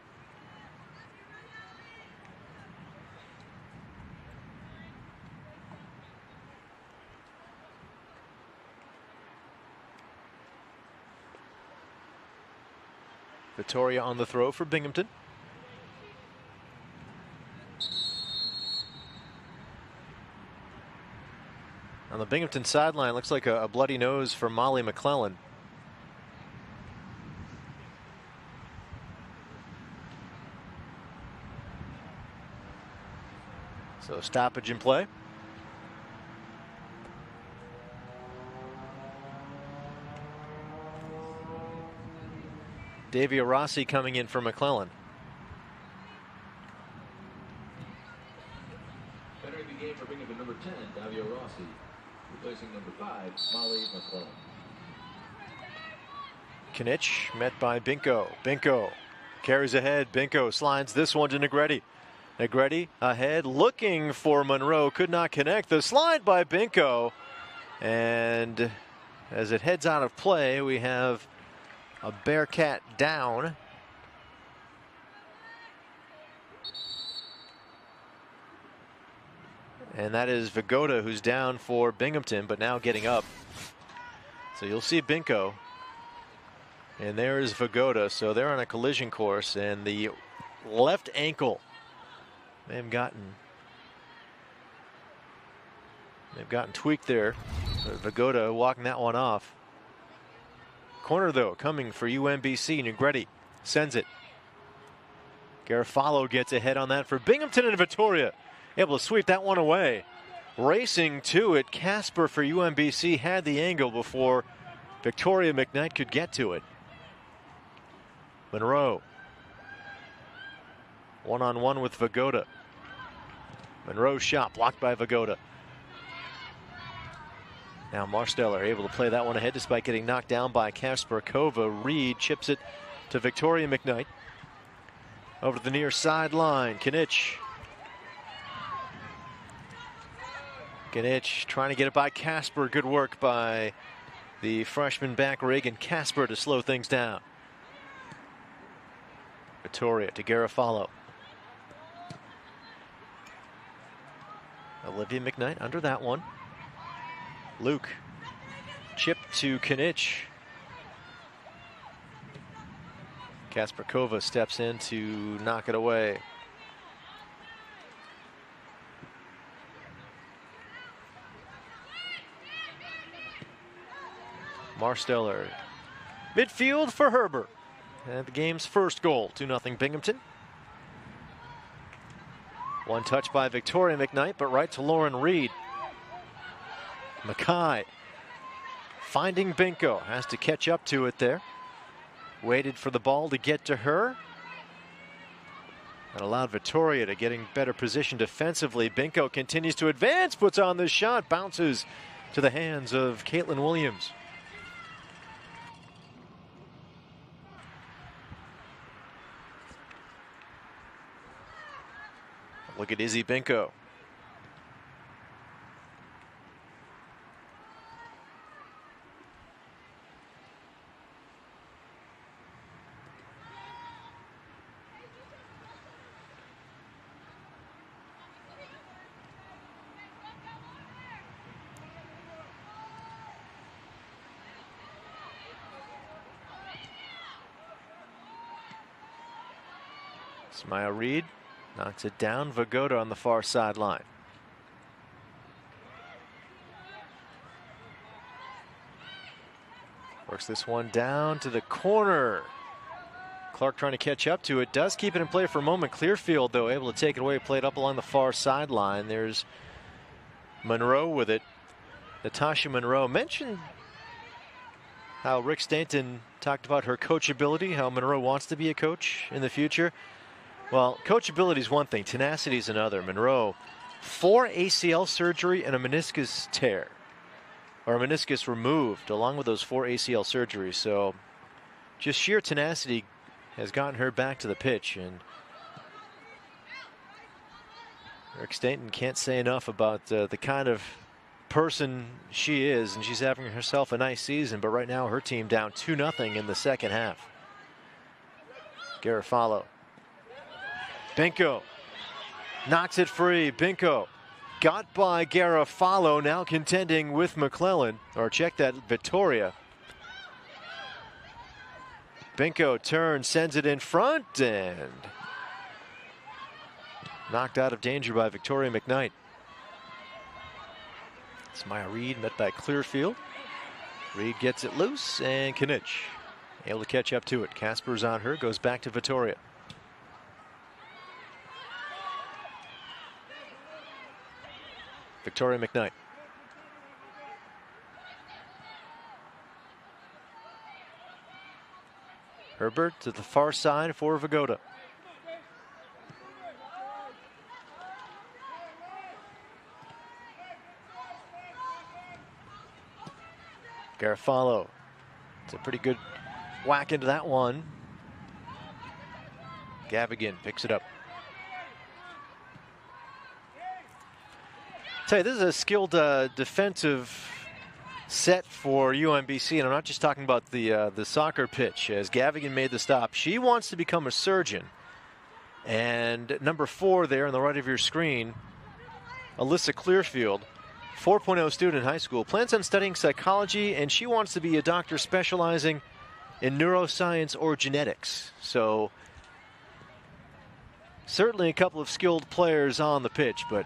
Victoria on the throw for Binghamton. On the Binghamton sideline, looks like a bloody nose for Molly McClellan. So stoppage in play. Davia Rossi coming in for McClellan. Entering the game for Binghamton, number 10, Davia Rossi. Replacing number 5, Molly McClellan. Kinich met by Binko. Binko carries ahead. Binko slides this one to Negretti. Negretti ahead, looking for Monroe. Could not connect. The slide by Binko. And as it heads out of play, we have a Bearcat down. And that is Vagoda, who's down for Binghamton, but now getting up. So you'll see Binko. And there is Vagoda. So they're on a collision course, and the left ankle they've gotten tweaked there. Vagoda walking that one off. Corner though coming for UMBC. Negretti sends it. Garofalo gets ahead on that for Binghamton, and Victoria able to sweep that one away. Racing to it, Casper for UMBC had the angle before Victoria McKnight could get to it. Monroe one-on-one with Vagoda. Monroe's shot blocked by Vagoda. Now Marsteller able to play that one ahead despite getting knocked down by Kasparkova. Reed chips it to Victoria McKnight. Over to the near sideline. Kinich. Kinich trying to get it by Casper. Good work by the freshman back Reagan Casper to slow things down. Victoria to Garofalo. Olivia McKnight under that one. Luke. Chip to Kinich. Kasparkova steps in to knock it away. Marsteller. Midfield for Herbert. And the game's first goal, 2-0 Binghamton. One touch by Victoria McKnight, but right to Lauren Reed. Mackay finding Binko, has to catch up to it there. Waited for the ball to get to her. And allowed Victoria to get in better position defensively. Binko continues to advance, puts on the shot, bounces to the hands of Caitlin Williams. Look at Izzy Binko. Smile Reed knocks it down. Vagoda on the far sideline. Works this one down to the corner. Clark trying to catch up to it. Does keep it in play for a moment. Clearfield, though, able to take it away. Played up along the far sideline. There's Monroe with it. Natasha Monroe mentioned how Rick Stanton talked about her coachability, how Monroe wants to be a coach in the future. Well, coachability is one thing, tenacity is another. Monroe, 4 ACL surgery and a meniscus tear, or a meniscus removed, along with those 4 ACL surgeries. So just sheer tenacity has gotten her back to the pitch. And Rick Stanton can't say enough about the kind of person she is, and she's having herself a nice season. But right now her team down 2-0 in the second half. Garofalo. Binko knocks it free. Binko got by Garofalo, now contending with McClellan, or check that, Victoria. Binko turns, sends it in front, and knocked out of danger by Victoria McKnight. Smile Reed met by Clearfield. Reed gets it loose, and Kinich able to catch up to it. Casper's on her, goes back to Victoria. Victoria McKnight. Herbert to the far side for Vagoda. Garofalo. It's a pretty good whack into that one. Gavigan picks it up. Tell you, this is a skilled defensive set for UMBC, and I'm not just talking about the soccer pitch. As Gavigan made the stop, she wants to become a surgeon. And number 4 there on the right of your screen, Alyssa Clearfield, 4.0 student in high school, plans on studying psychology, and she wants to be a doctor specializing in neuroscience or genetics. So certainly a couple of skilled players on the pitch, but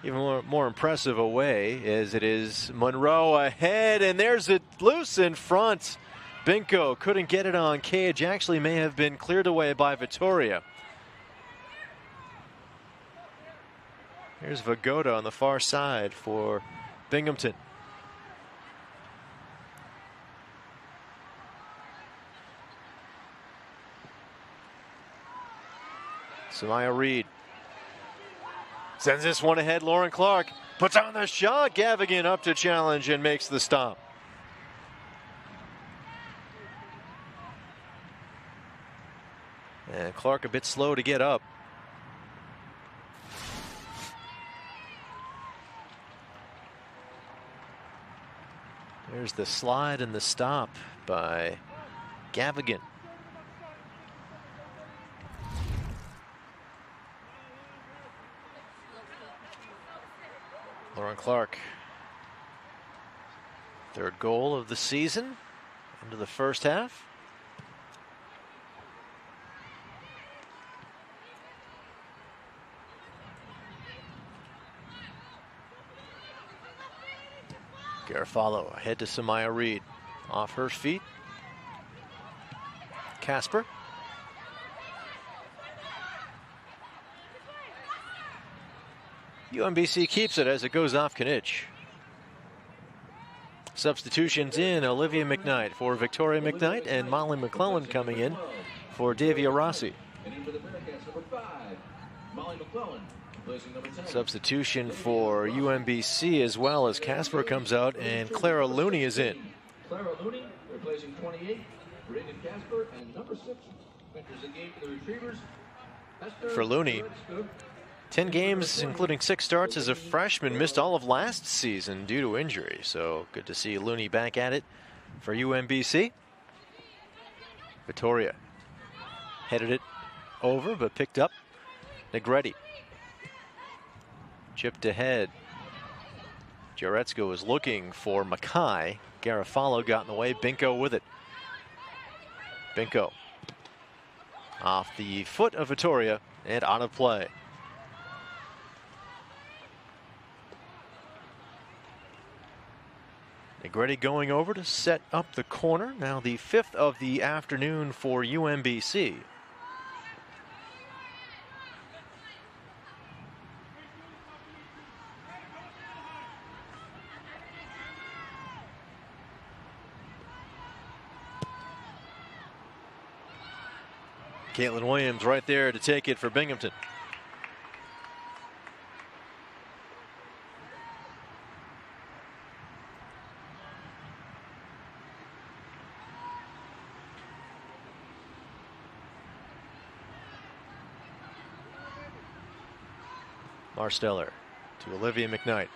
even more impressive away as it is Monroe ahead, and there's it loose in front. Binko couldn't get it on cage. Actually may have been cleared away by Victoria. Here's Vagoda on the far side for Binghamton. Samaya Reed sends this one ahead. Lauren Clark puts on the shot. Gavigan up to challenge and makes the stop. And Clark a bit slow to get up. There's the slide and the stop by Gavigan. Lauren Clark, third goal of the season into the first half. Garofalo ahead to Samaya Reed. off her feet. Casper. UMBC keeps it as it goes off Kinich. Substitutions in: Olivia McKnight for Victoria McKnight and Molly McClellan coming in for Davia Rossi. Substitution for UMBC as well, as Casper comes out and Clara Looney is in. Clara Looney replacing 28, Reagan Casper, and number 6 enters the game for the Retrievers. For Looney, 10 games, including 6 starts as a freshman, missed all of last season due to injury. So good to see Looney back at it for UMBC. Vittoria headed it over, but picked up. Negretti chipped ahead. Jaretska was looking for Mackay. Garofalo got in the way. Binko with it. Binko off the foot of Vittoria and out of play. Negretti going over to set up the corner. Now the 5th of the afternoon for UMBC. Caitlin Williams right there to take it for Binghamton. Marsteller to Olivia McKnight.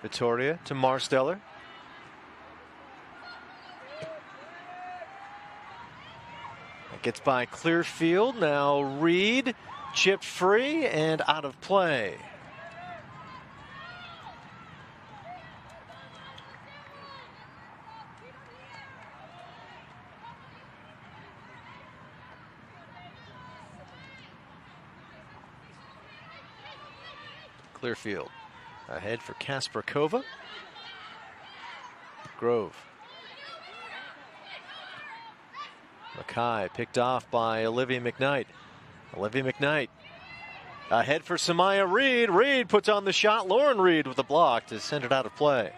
Vittoria to Marsteller. That gets by Clearfield. Now Reed chipped free and out of play. Clearfield ahead for Kasparkova. Grove. Mackay picked off by Olivia McKnight. Olivia McKnight ahead for Samaya Reed. Reed puts on the shot. Lauren Reed with a block to send it out of play.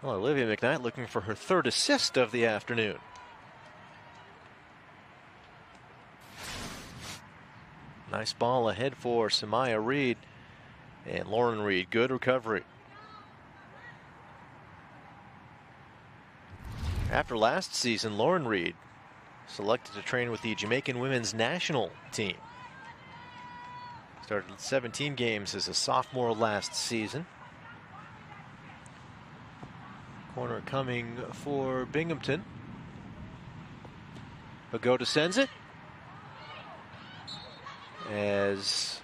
Well, Olivia McKnight looking for her 3rd assist of the afternoon. Nice ball ahead for Samaya Reed and Lauren Reed. Good recovery. After last season, Lauren Reed selected to train with the Jamaican women's national team. Started 17 games as a sophomore last season. Corner coming for Binghamton. Pagoda sends it. As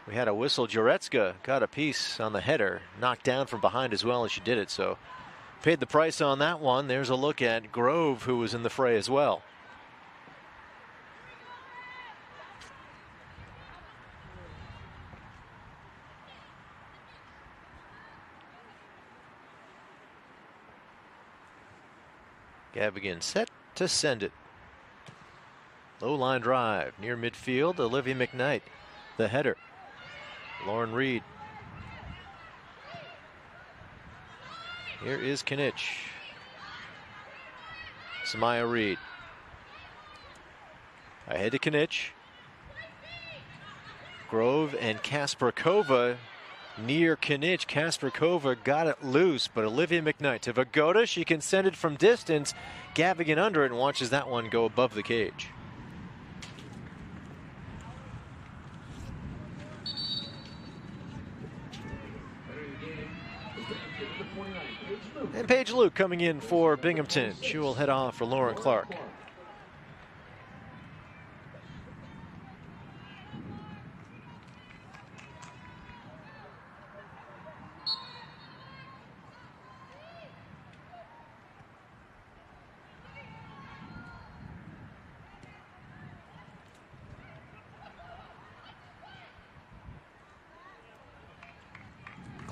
we had a whistle, Jaretska got a piece on the header, knocked down from behind as well as she did it, so paid the price on that one. There's a look at Grove, who was in the fray as well. Gavigan set to send it. Low line drive near midfield. Olivia McKnight, the header. Lauren Reed. Here is Kinich. Samaya Reed. Ahead to Kinich. Grove and Kasparkova near Kinich. Kasparkova got it loose, but Olivia McKnight to Vagoda. She can send it from distance. Gavigan under it and watches that one go above the cage. And Paige Luke coming in for Binghamton. She will head off for Lauren Clark.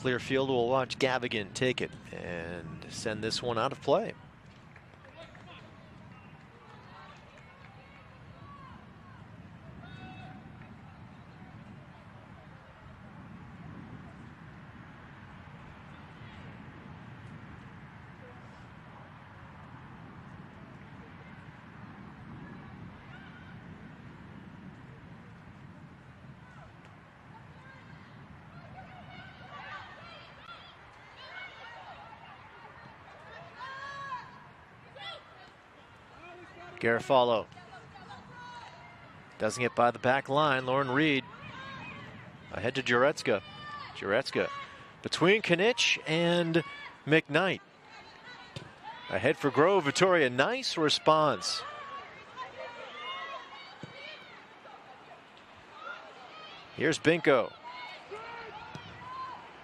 Clearfield will watch Gavigan take it and send this one out of play. Garofalo doesn't get by the back line. Lauren Reed ahead to Jurecka. Jurecka between Knich and McKnight. Ahead for Grove. Vittoria, nice response. Here's Binko.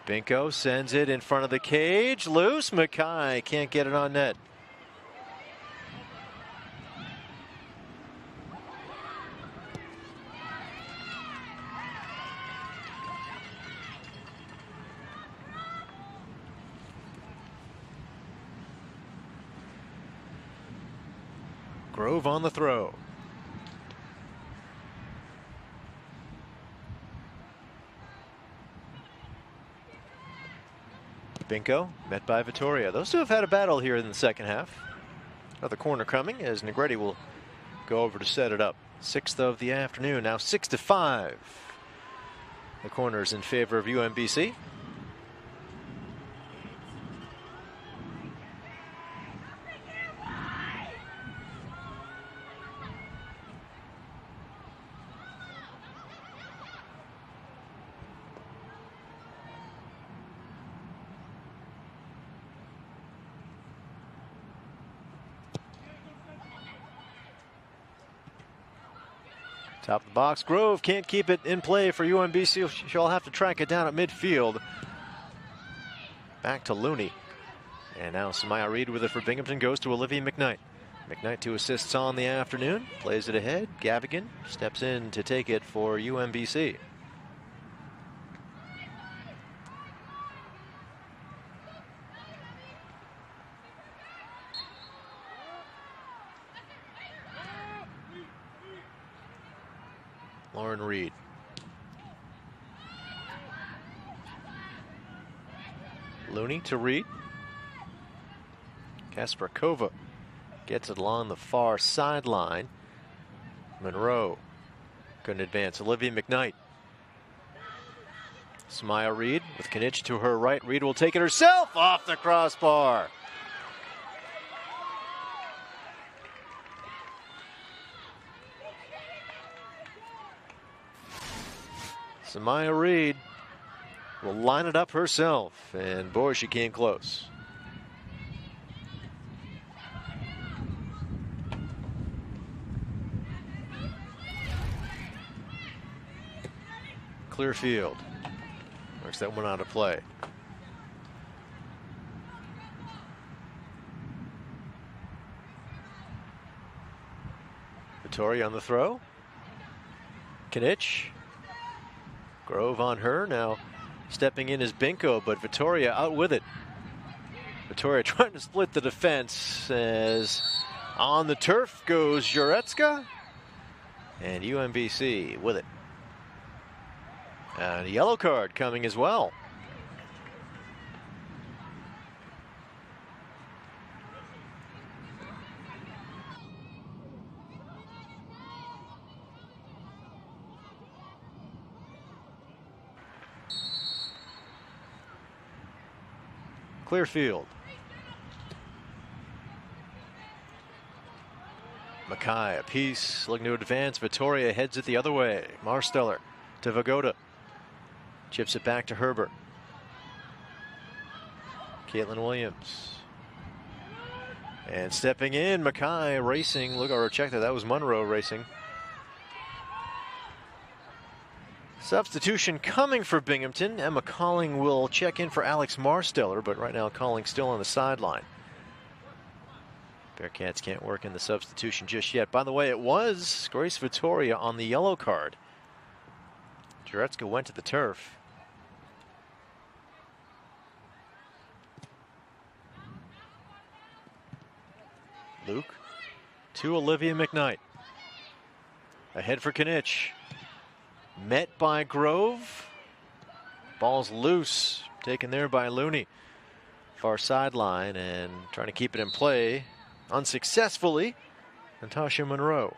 Binko sends it in front of the cage. Loose. Mackay can't get it on net. Grove on the throw. Binko met by Vittoria. Those two have had a battle here in the second half. Another corner coming as Negretti will go over to set it up. 6th of the afternoon, now 6-5. The corner's in favor of UMBC. Top of the box. Grove can't keep it in play for UMBC. She'll have to track it down at midfield. Back to Looney. And now Samaya Reed with it for Binghamton goes to Olivia McKnight. McKnight 2 assists on the afternoon. Plays it ahead. Gavigan steps in to take it for UMBC. Lauren Reed. Looney to Reed. Kasparkova gets it along the far sideline. Monroe couldn't advance. Olivia McKnight. Samaya Reed with Knich to her right. Reed will take it herself off the crossbar. Samaya Reed will line it up herself, and boy, she came close. Clearfield works that one out of play. Vittoria on the throw. Knich. Grove on her, now stepping in is Binko, but Vittoria out with it. Vittoria trying to split the defense as on the turf goes Jurecka, and UMBC with it. And a yellow card coming as well. Clearfield. Mackay, a piece, looking to advance. Vittoria heads it the other way. Marsteller to Vagoda. Chips it back to Herbert. Caitlin Williams. And stepping in, Mackay racing. Look, or check that was Monroe racing. Substitution coming for Binghamton. Emma Calling will check in for Alex Marsteller, but right now Calling still on the sideline. Bearcats can't work in the substitution just yet. By the way, it was Grace Vittoria on the yellow card. Jurecka went to the turf. Luke to Olivia McKnight. Ahead for Kinich. Met by Grove. Ball's loose. Taken there by Looney. Far sideline and trying to keep it in play. Unsuccessfully. Natasha Monroe.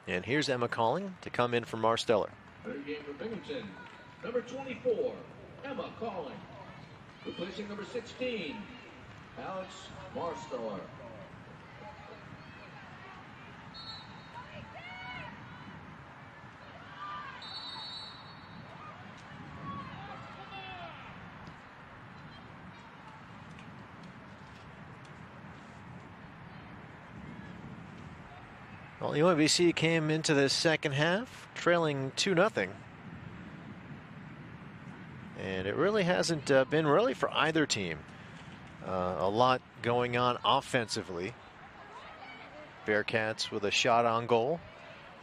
And here's Emma Calling to come in for Marsteller. Third game for Binghamton. Number 24, Emma Calling. Replacing number 16, Alex Marsteller. Well, UMBC came into the second half trailing 2-0. And it really hasn't been really for either team. A lot going on offensively. Bearcats with a shot on goal.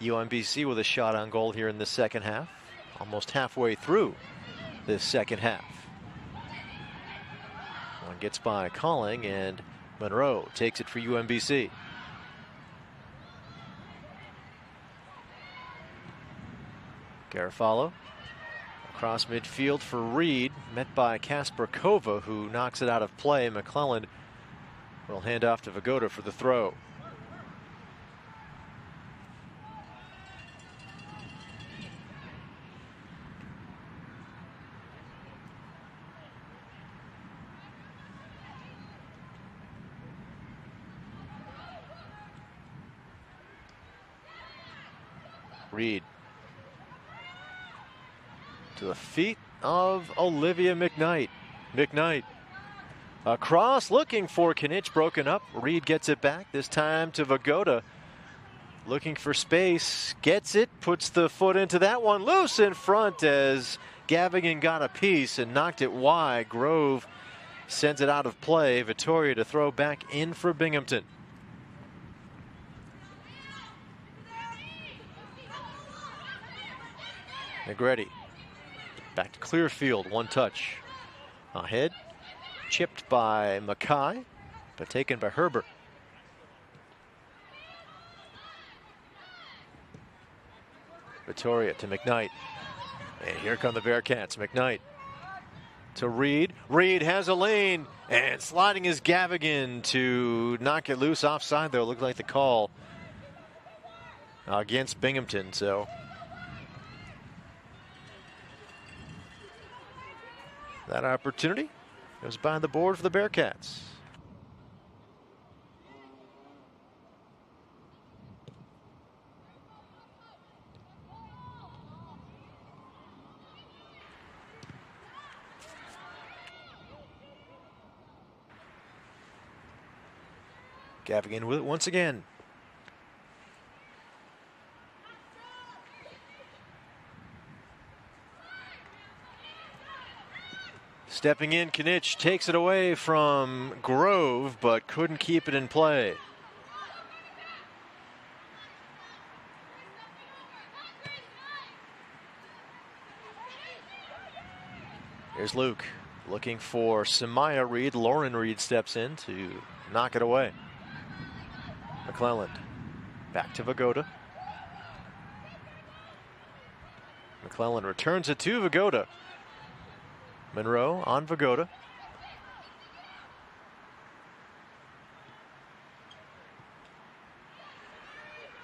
UMBC with a shot on goal here in the second half. Almost halfway through this second half. One gets by Calling and Monroe takes it for UMBC. Garofalo across midfield for Reed, met by Kasper Kova, who knocks it out of play. McClelland will hand off to Vagoda for the throw. Reed to the feet of Olivia McKnight. McKnight across, looking for Kinich, broken up. Reed gets it back, this time to Vagoda. Looking for space, gets it, puts the foot into that one. Loose in front as Gavigan got a piece and knocked it wide. Grove sends it out of play. Vittoria to throw back in for Binghamton. Negretti. Back to Clearfield, one touch. Ahead, chipped by Mackay, but taken by Herbert. Vittoria to McKnight. And here come the Bearcats. McKnight to Reed. Reed has a lane, and sliding is Gavigan to knock it loose offside, though. Looked like the call against Binghamton, so that opportunity goes by the board for the Bearcats. Gavigan with it once again. Stepping in, Kinich takes it away from Grove, but couldn't keep it in play. Here's Luke looking for Samaya Reed. Lauren Reed steps in to knock it away. McClelland back to Vagoda. McClelland returns it to Vagoda. Monroe on Vagoda.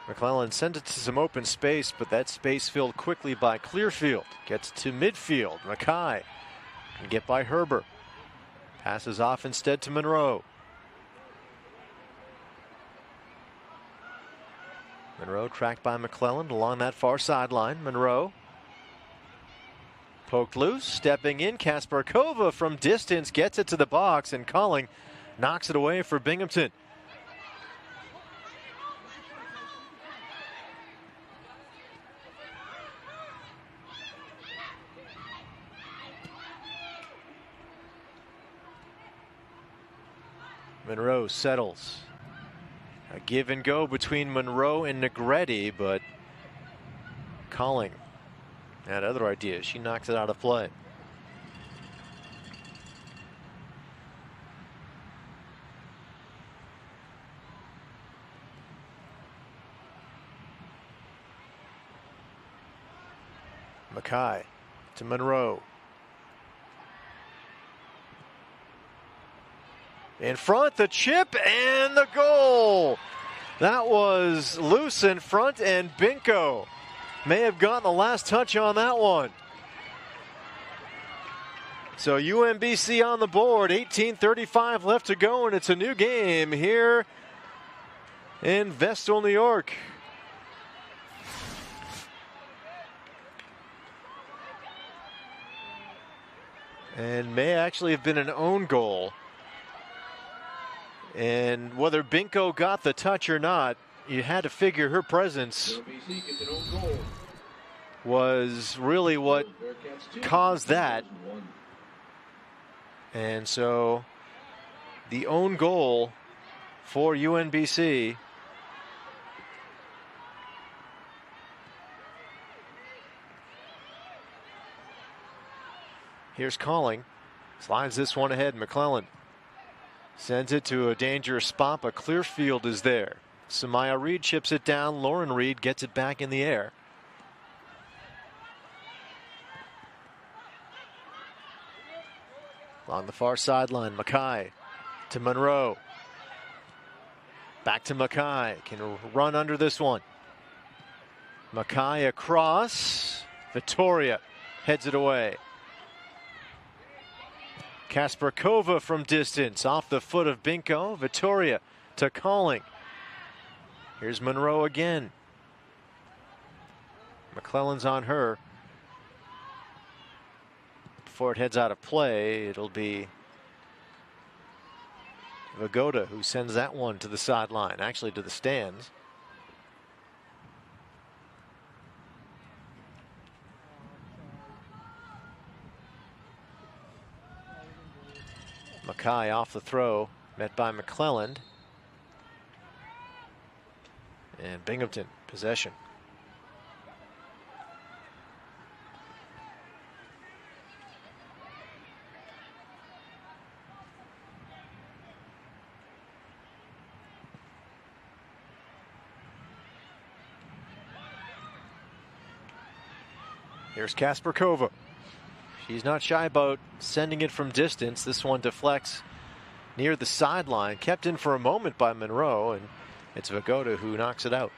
McClelland sent it to some open space, but that space filled quickly by Clearfield. Gets to midfield. Mackay can get by Herbert. Passes off instead to Monroe. Monroe tracked by McClelland along that far sideline. Monroe poked loose, stepping in. Kasper Kova from distance gets it to the box, and Calling knocks it away for Binghamton. Monroe settles. A give and go between Monroe and Negretti, but Calling had other ideas. She knocks it out of play. Mackay to Monroe. In front, the chip and the goal. That was loose in front, and Binko may have gotten the last touch on that one. So UMBC on the board, 18:35 left to go, and it's a new game here in Vestal, New York. And may actually have been an own goal. And whether Binko got the touch or not, you had to figure her presence was really what caused that. And so the own goal for UNBC. Here's Calling. Slides this one ahead. McClellan sends it to a dangerous spot, but Clearfield is there. Samaya Reed chips it down. Lauren Reed gets it back in the air. Along the far sideline, Mackay to Monroe. Back to Mackay. Can run under this one. Mackay across. Vittoria heads it away. Kasparkova from distance, off the foot of Binko. Vittoria to Calling. Here's Monroe again. McClellan's on her. Before it heads out of play, it'll be Vagoda who sends that one to the sideline, actually to the stands. Mackay off the throw, met by McClelland. And Binghamton, possession. Here's Kasparkova. She's not shy about sending it from distance. This one deflects near the sideline. Kept in for a moment by Monroe, and it's Vagoda who knocks it out.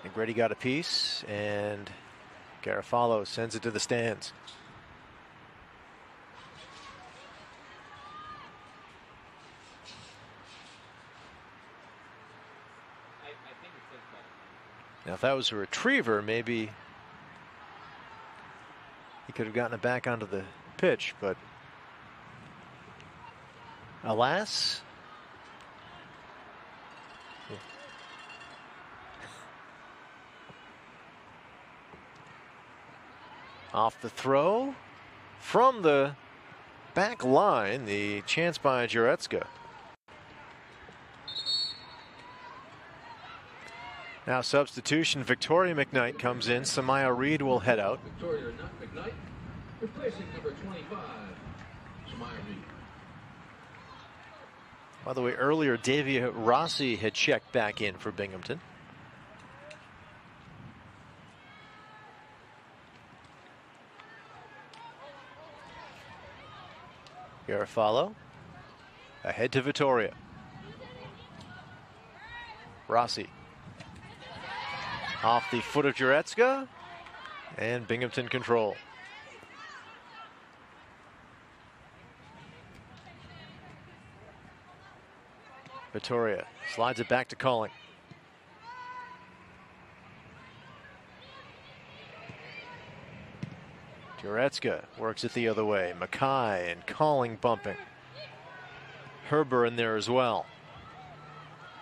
Negretti got a piece, and Garofalo sends it to the stands. Now, if that was a retriever, maybe he could have gotten it back onto the pitch, but alas. Off the throw from the back line, the chance by Jurecka. Now substitution, Victoria McKnight comes in. Samaya Reed will head out. Victoria McKnight, replacing number 25, Samaya Reed. By the way, earlier Davia Rossi had checked back in for Binghamton. Garofalo ahead to Vittoria. Rossi off the foot of Jurecka, and Binghamton control. Vittoria slides it back to Calling. Jurecka works it the other way. Mackay and Calling bumping. Herber in there as well.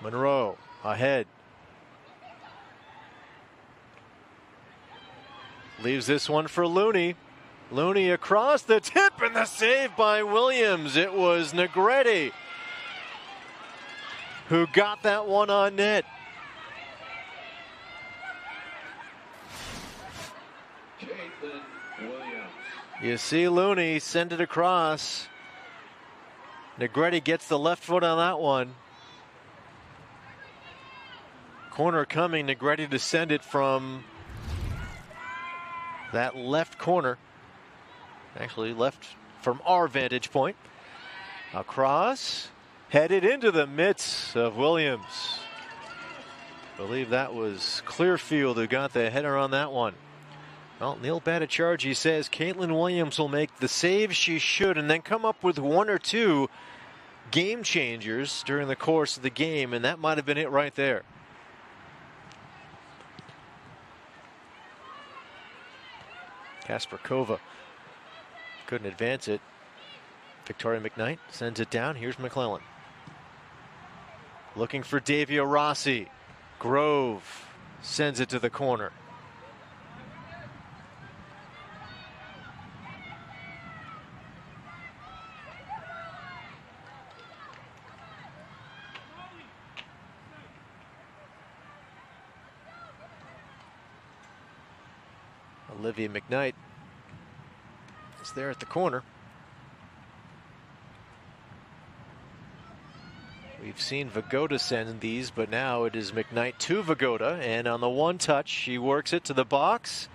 Monroe ahead. Leaves this one for Looney. Looney across the tip, and the save by Williams. It was Negretti who got that one on net. You see Looney send it across. Negretti gets the left foot on that one. Corner coming, Negretti to send it from that left corner. Actually left from our vantage point. Across, headed into the midst of Williams. I believe that was Clearfield who got the header on that one. Well, Neil Bhattacharjee says Caitlin Williams will make the save she should and then come up with one or two game changers during the course of the game, and that might have been it right there. Kasparkova couldn't advance it. Victoria McKnight sends it down. Here's McClellan. Looking for Davia Rossi. Grove sends it to the corner. Olivia McKnight is there at the corner. We've seen Vagoda send these, but now it is McKnight to Vagoda, and on the one touch, she works it to the box.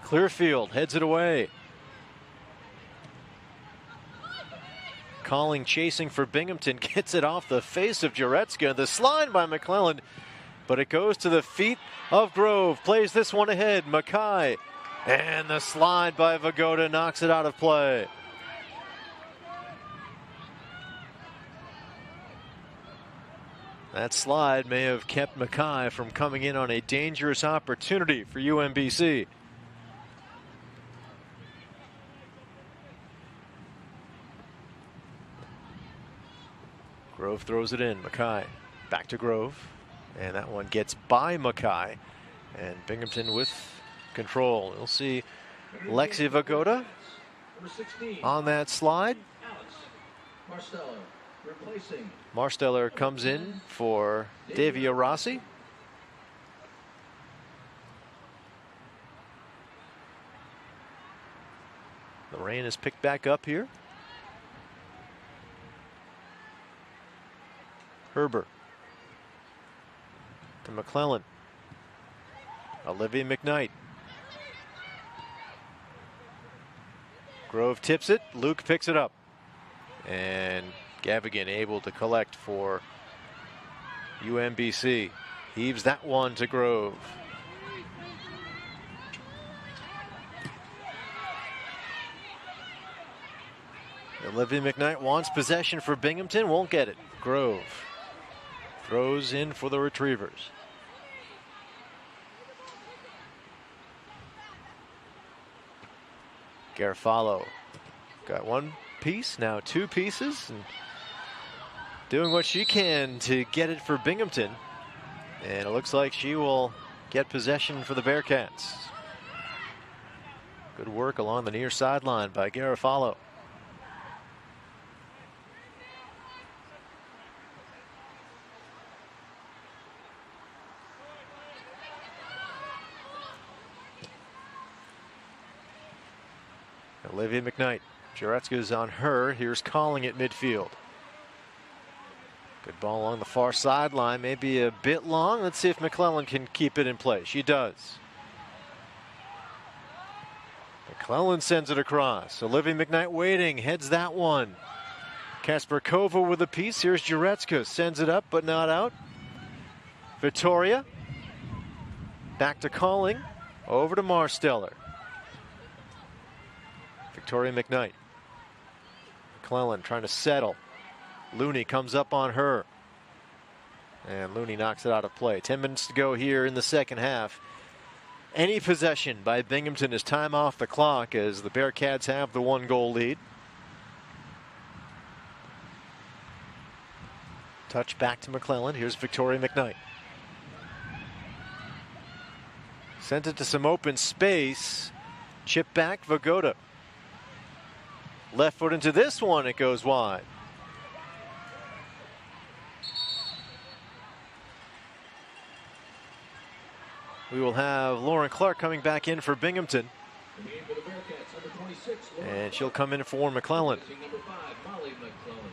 Clearfield heads it away. Calling, chasing for Binghamton, gets it off the face of Jaretska. The slide by McClellan, but it goes to the feet of Grove. Plays this one ahead, Mackay. And the slide by Vagoda knocks it out of play. That slide may have kept Mackay from coming in on a dangerous opportunity for UMBC. Grove throws it in. Mackay back to Grove. And that one gets by Mackay. And Binghamton with control. You'll see Lexi Vagoda on that slide. Marsteller comes in for Davia Rossi. The rain is picked back up here. Herber to McClellan. Olivia McKnight. Grove tips it. Luke picks it up. And Gavigan able to collect for UMBC. Heaves that one to Grove. Olivia McKnight wants possession for Binghamton. Won't get it. Grove throws in for the Retrievers. Garofalo got one piece, now two pieces, and doing what she can to get it for Binghamton. And it looks like she will get possession for the Bearcats. Good work along the near sideline by Garofalo. Olivia McKnight. Jaretska's on her. Here's Calling at midfield. Good ball along the far sideline. Maybe a bit long. Let's see if McClellan can keep it in play. She does. McClellan sends it across. Olivia McKnight waiting. Heads that one. Kasparkova with a piece. Here's Jaretska. Sends it up, but not out. Victoria. Back to Calling. Over to Marsteller. Victoria McKnight. McClellan trying to settle. Looney comes up on her. And Looney knocks it out of play. 10 minutes to go here in the second half. Any possession by Binghamton is time off the clock as the Bearcats have the 1-goal lead. Touch back to McClellan. Here's Victoria McKnight. Sent it to some open space. Chip back, Vagoda. Left foot into this one, it goes wide. We will have Lauren Clark coming back in for Binghamton. number 26, Lauren And she'll come in for McClellan. Placing number 5, Molly McClellan.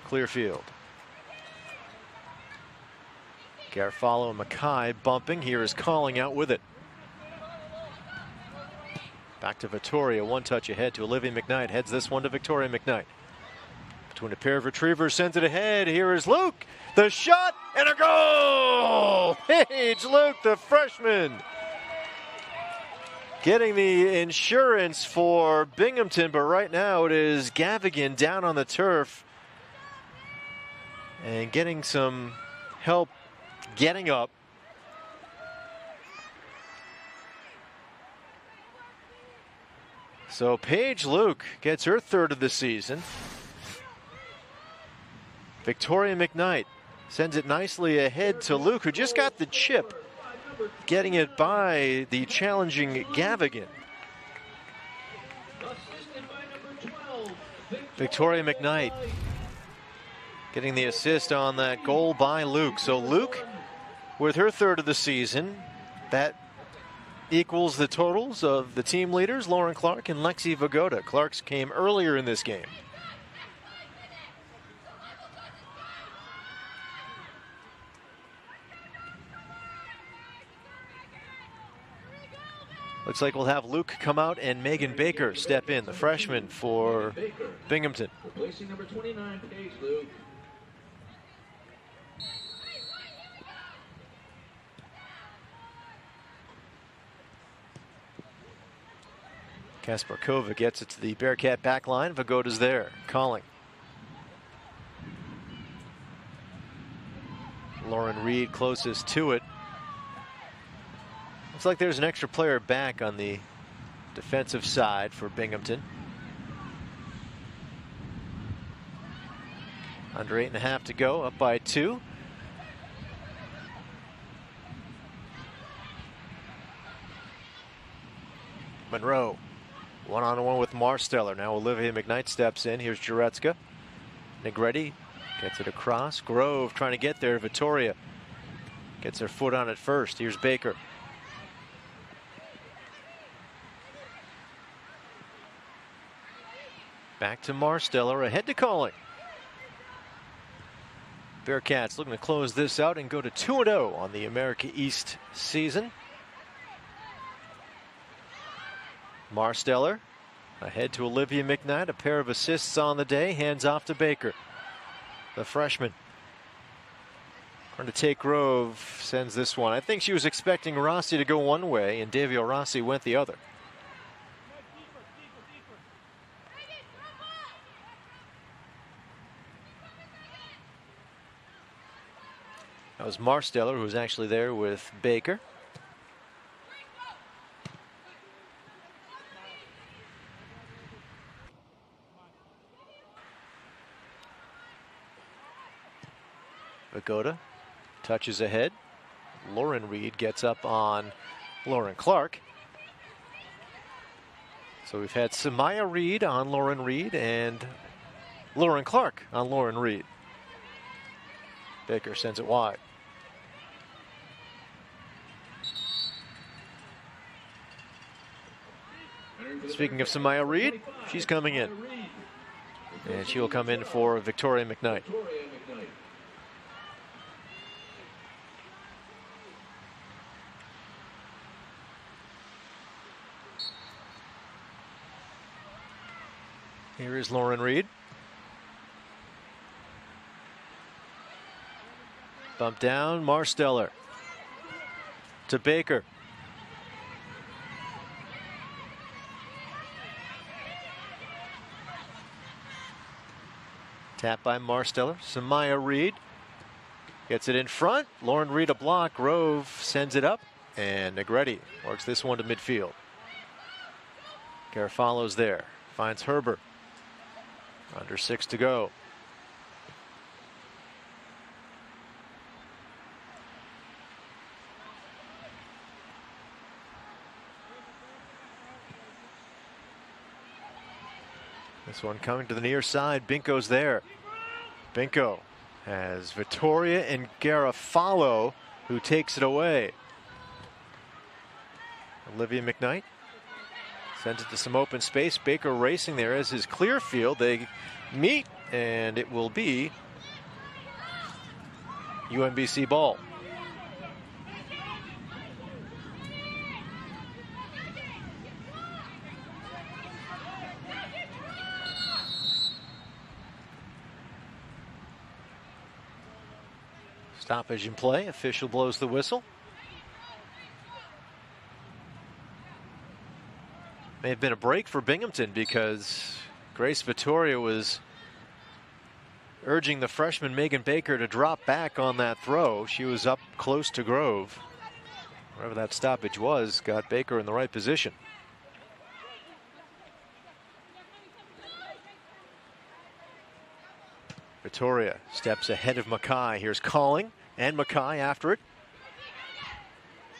Clearfield. Garofalo and Mackay bumping. Here is Calling out with it. Back to Vittoria. One touch ahead to Olivia McKnight. Heads this one to Victoria McKnight. Between a pair of retrievers, sends it ahead. Here is Luke. The shot and a goal! Paige Luke, the freshman, getting the insurance for Binghamton, but right now it is Gavigan down on the turf and getting some help getting up. So Paige Luke gets her third of the season. Victoria McKnight sends it nicely ahead to Luke, who just got the chip, getting it by the challenging Gavigan. Victoria McKnight getting the assist on that goal by Luke. So Luke with her third of the season. That equals the totals of the team leaders, Lauren Clark and Lexi Vagoda. Clark's came earlier in this game. Looks like we'll have Luke come out and Megan Baker step in, the freshman for Binghamton. Replacing number 29, Paige Luke. Kasparkova gets it to the Bearcat back line. Vagoda's there, calling. Lauren Reed closest to it. Looks like there's an extra player back on the defensive side for Binghamton. Under 8.5 to go, up by 2. Monroe. One-on-one with Marsteller. Now Olivia McKnight steps in. Here's Jurecka. Negretti gets it across. Grove trying to get there. Vittoria gets her foot on it first. Here's Baker. Back to Marsteller. Ahead to Calling. Bearcats looking to close this out and go to 2-0 on the America East season. Marsteller ahead to Olivia McKnight. A pair of assists on the day. Hands off to Baker, the freshman. Trying to take Grove. Sends this one. I think she was expecting Rossi to go one way, and Davio Rossi went the other. That was Marsteller, who was actually there with Baker. Vagoda touches ahead. Lauren Reed gets up on Lauren Clark. So we've had Samaya Reed on Lauren Reed and Lauren Clark on Lauren Reed. Baker sends it wide. Speaking of Samaya Reed, she's coming in. And she will come in for Victoria McKnight. Here is Lauren Reed. Bump down, Marsteller to Baker. Tap by Marsteller. Samaya Reed gets it in front. Lauren Reed a block. Grove sends it up. And Negretti works this one to midfield. Garofalo's there. Finds Herbert. Under 6 to go. This one coming to the near side. Binko's there. Binko has Vittoria and Garofalo, who takes it away. Olivia McKnight sends it to some open space. Baker racing there as his clear field. They meet, and it will be UMBC ball. Stoppage in play. Official blows the whistle. May have been a break for Binghamton because Grace Vittoria was urging the freshman Megan Baker to drop back on that throw. She was up close to Grove. Wherever that stoppage was, got Baker in the right position. Vittoria steps ahead of Mackay. Here's Calling and Mackay after it.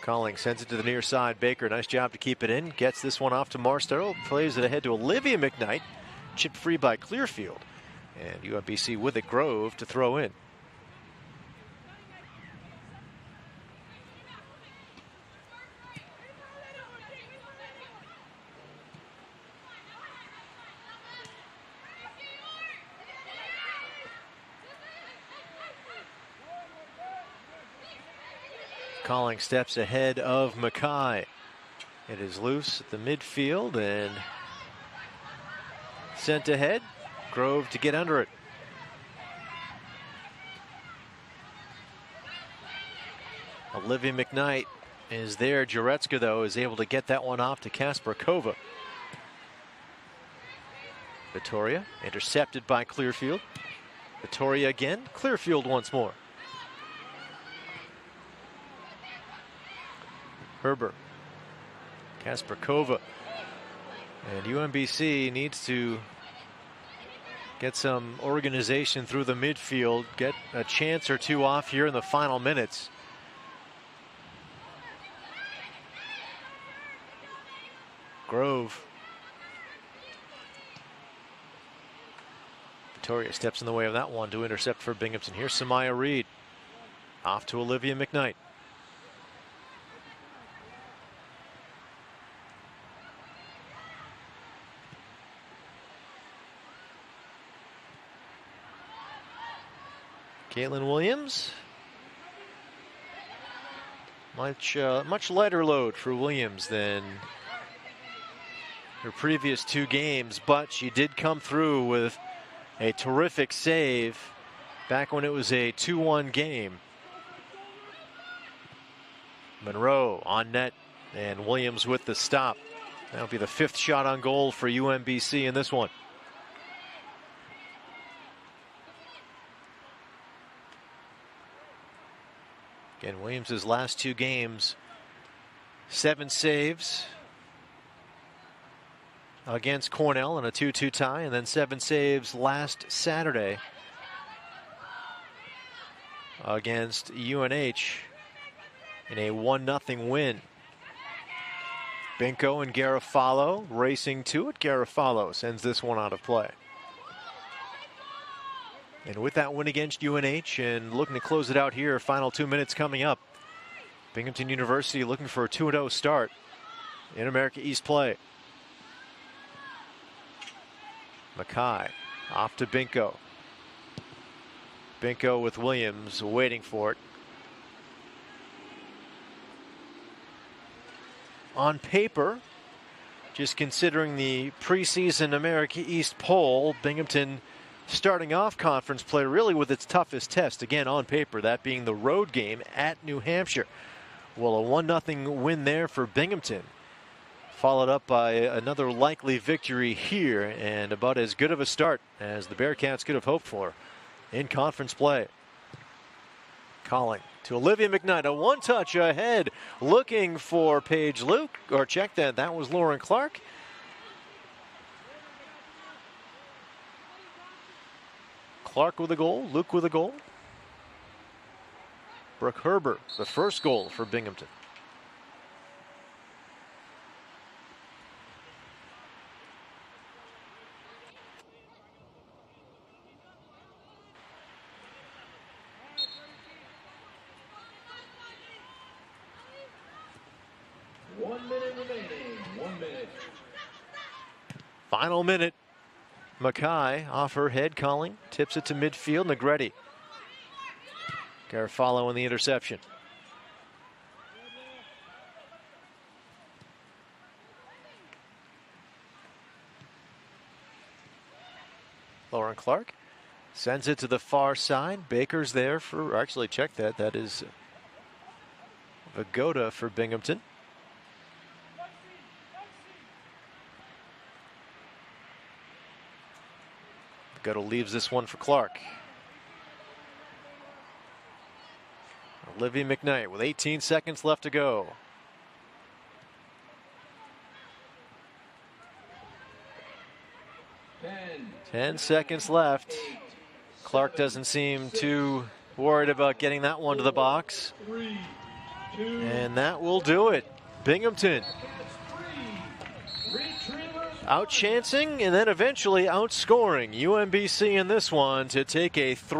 Calling sends it to the near side. Baker, nice job to keep it in. Gets this one off to Marsteller. Plays it ahead to Olivia McKnight. Chipped free by Clearfield. And UMBC with it, Grove to throw in. Calling steps ahead of Mackay. It is loose at the midfield and sent ahead. Grove to get under it. Olivia McKnight is there. Jaretska, though, is able to get that one off to Kasparkova. Vittoria intercepted by Clearfield. Vittoria again. Clearfield once more. Herber, Kasparkova, and UMBC needs to get some organization through the midfield, get a chance or two off here in the final minutes. Grove. Vittoria steps in the way of that one to intercept for Binghamton. Here's Samaya Reed. Off to Olivia McKnight. Caitlin Williams. Much lighter load for Williams than her previous two games, but she did come through with a terrific save back when it was a 2-1 game. Monroe on net and Williams with the stop. That'll be the 5th shot on goal for UMBC in this one. Again, Williams' last two games, 7 saves against Cornell in a 2-2 tie, and then 7 saves last Saturday against UNH in a 1-0 win. Binko and Garofalo racing to it. Garofalo sends this one out of play. And with that win against UNH and looking to close it out here, final 2 minutes coming up. Binghamton University looking for a 2-0 start in America East play. Mackay off to Binko. Binko with Williams waiting for it. On paper, just considering the preseason America East poll, Binghamton starting off conference play really with its toughest test. Again, on paper, that being the road game at New Hampshire. Well, a 1-0 win there for Binghamton, followed up by another likely victory here, and about as good of a start as the Bearcats could have hoped for in conference play. Calling to Olivia McKnight, a one-touch ahead, looking for Paige Luke, or check that, that was Lauren Clark. Clark with a goal, Luke with a goal. Brooke Herber, the first goal for Binghamton. 1 minute remaining. 1 minute. Final minute. Mackay off her head, calling, tips it to midfield. Negretti. Garofalo in the interception. Lauren Clark sends it to the far side. Baker's there for, actually check that. That is Vagoda for Binghamton. Vagoda leaves this one for Clark. Olivia McKnight with 18 seconds left to go. 10 seconds left. Clark doesn't seem too worried about getting that one to the box. And that will do it. Binghamton outchancing and then eventually outscoring UMBC in this one to take a 3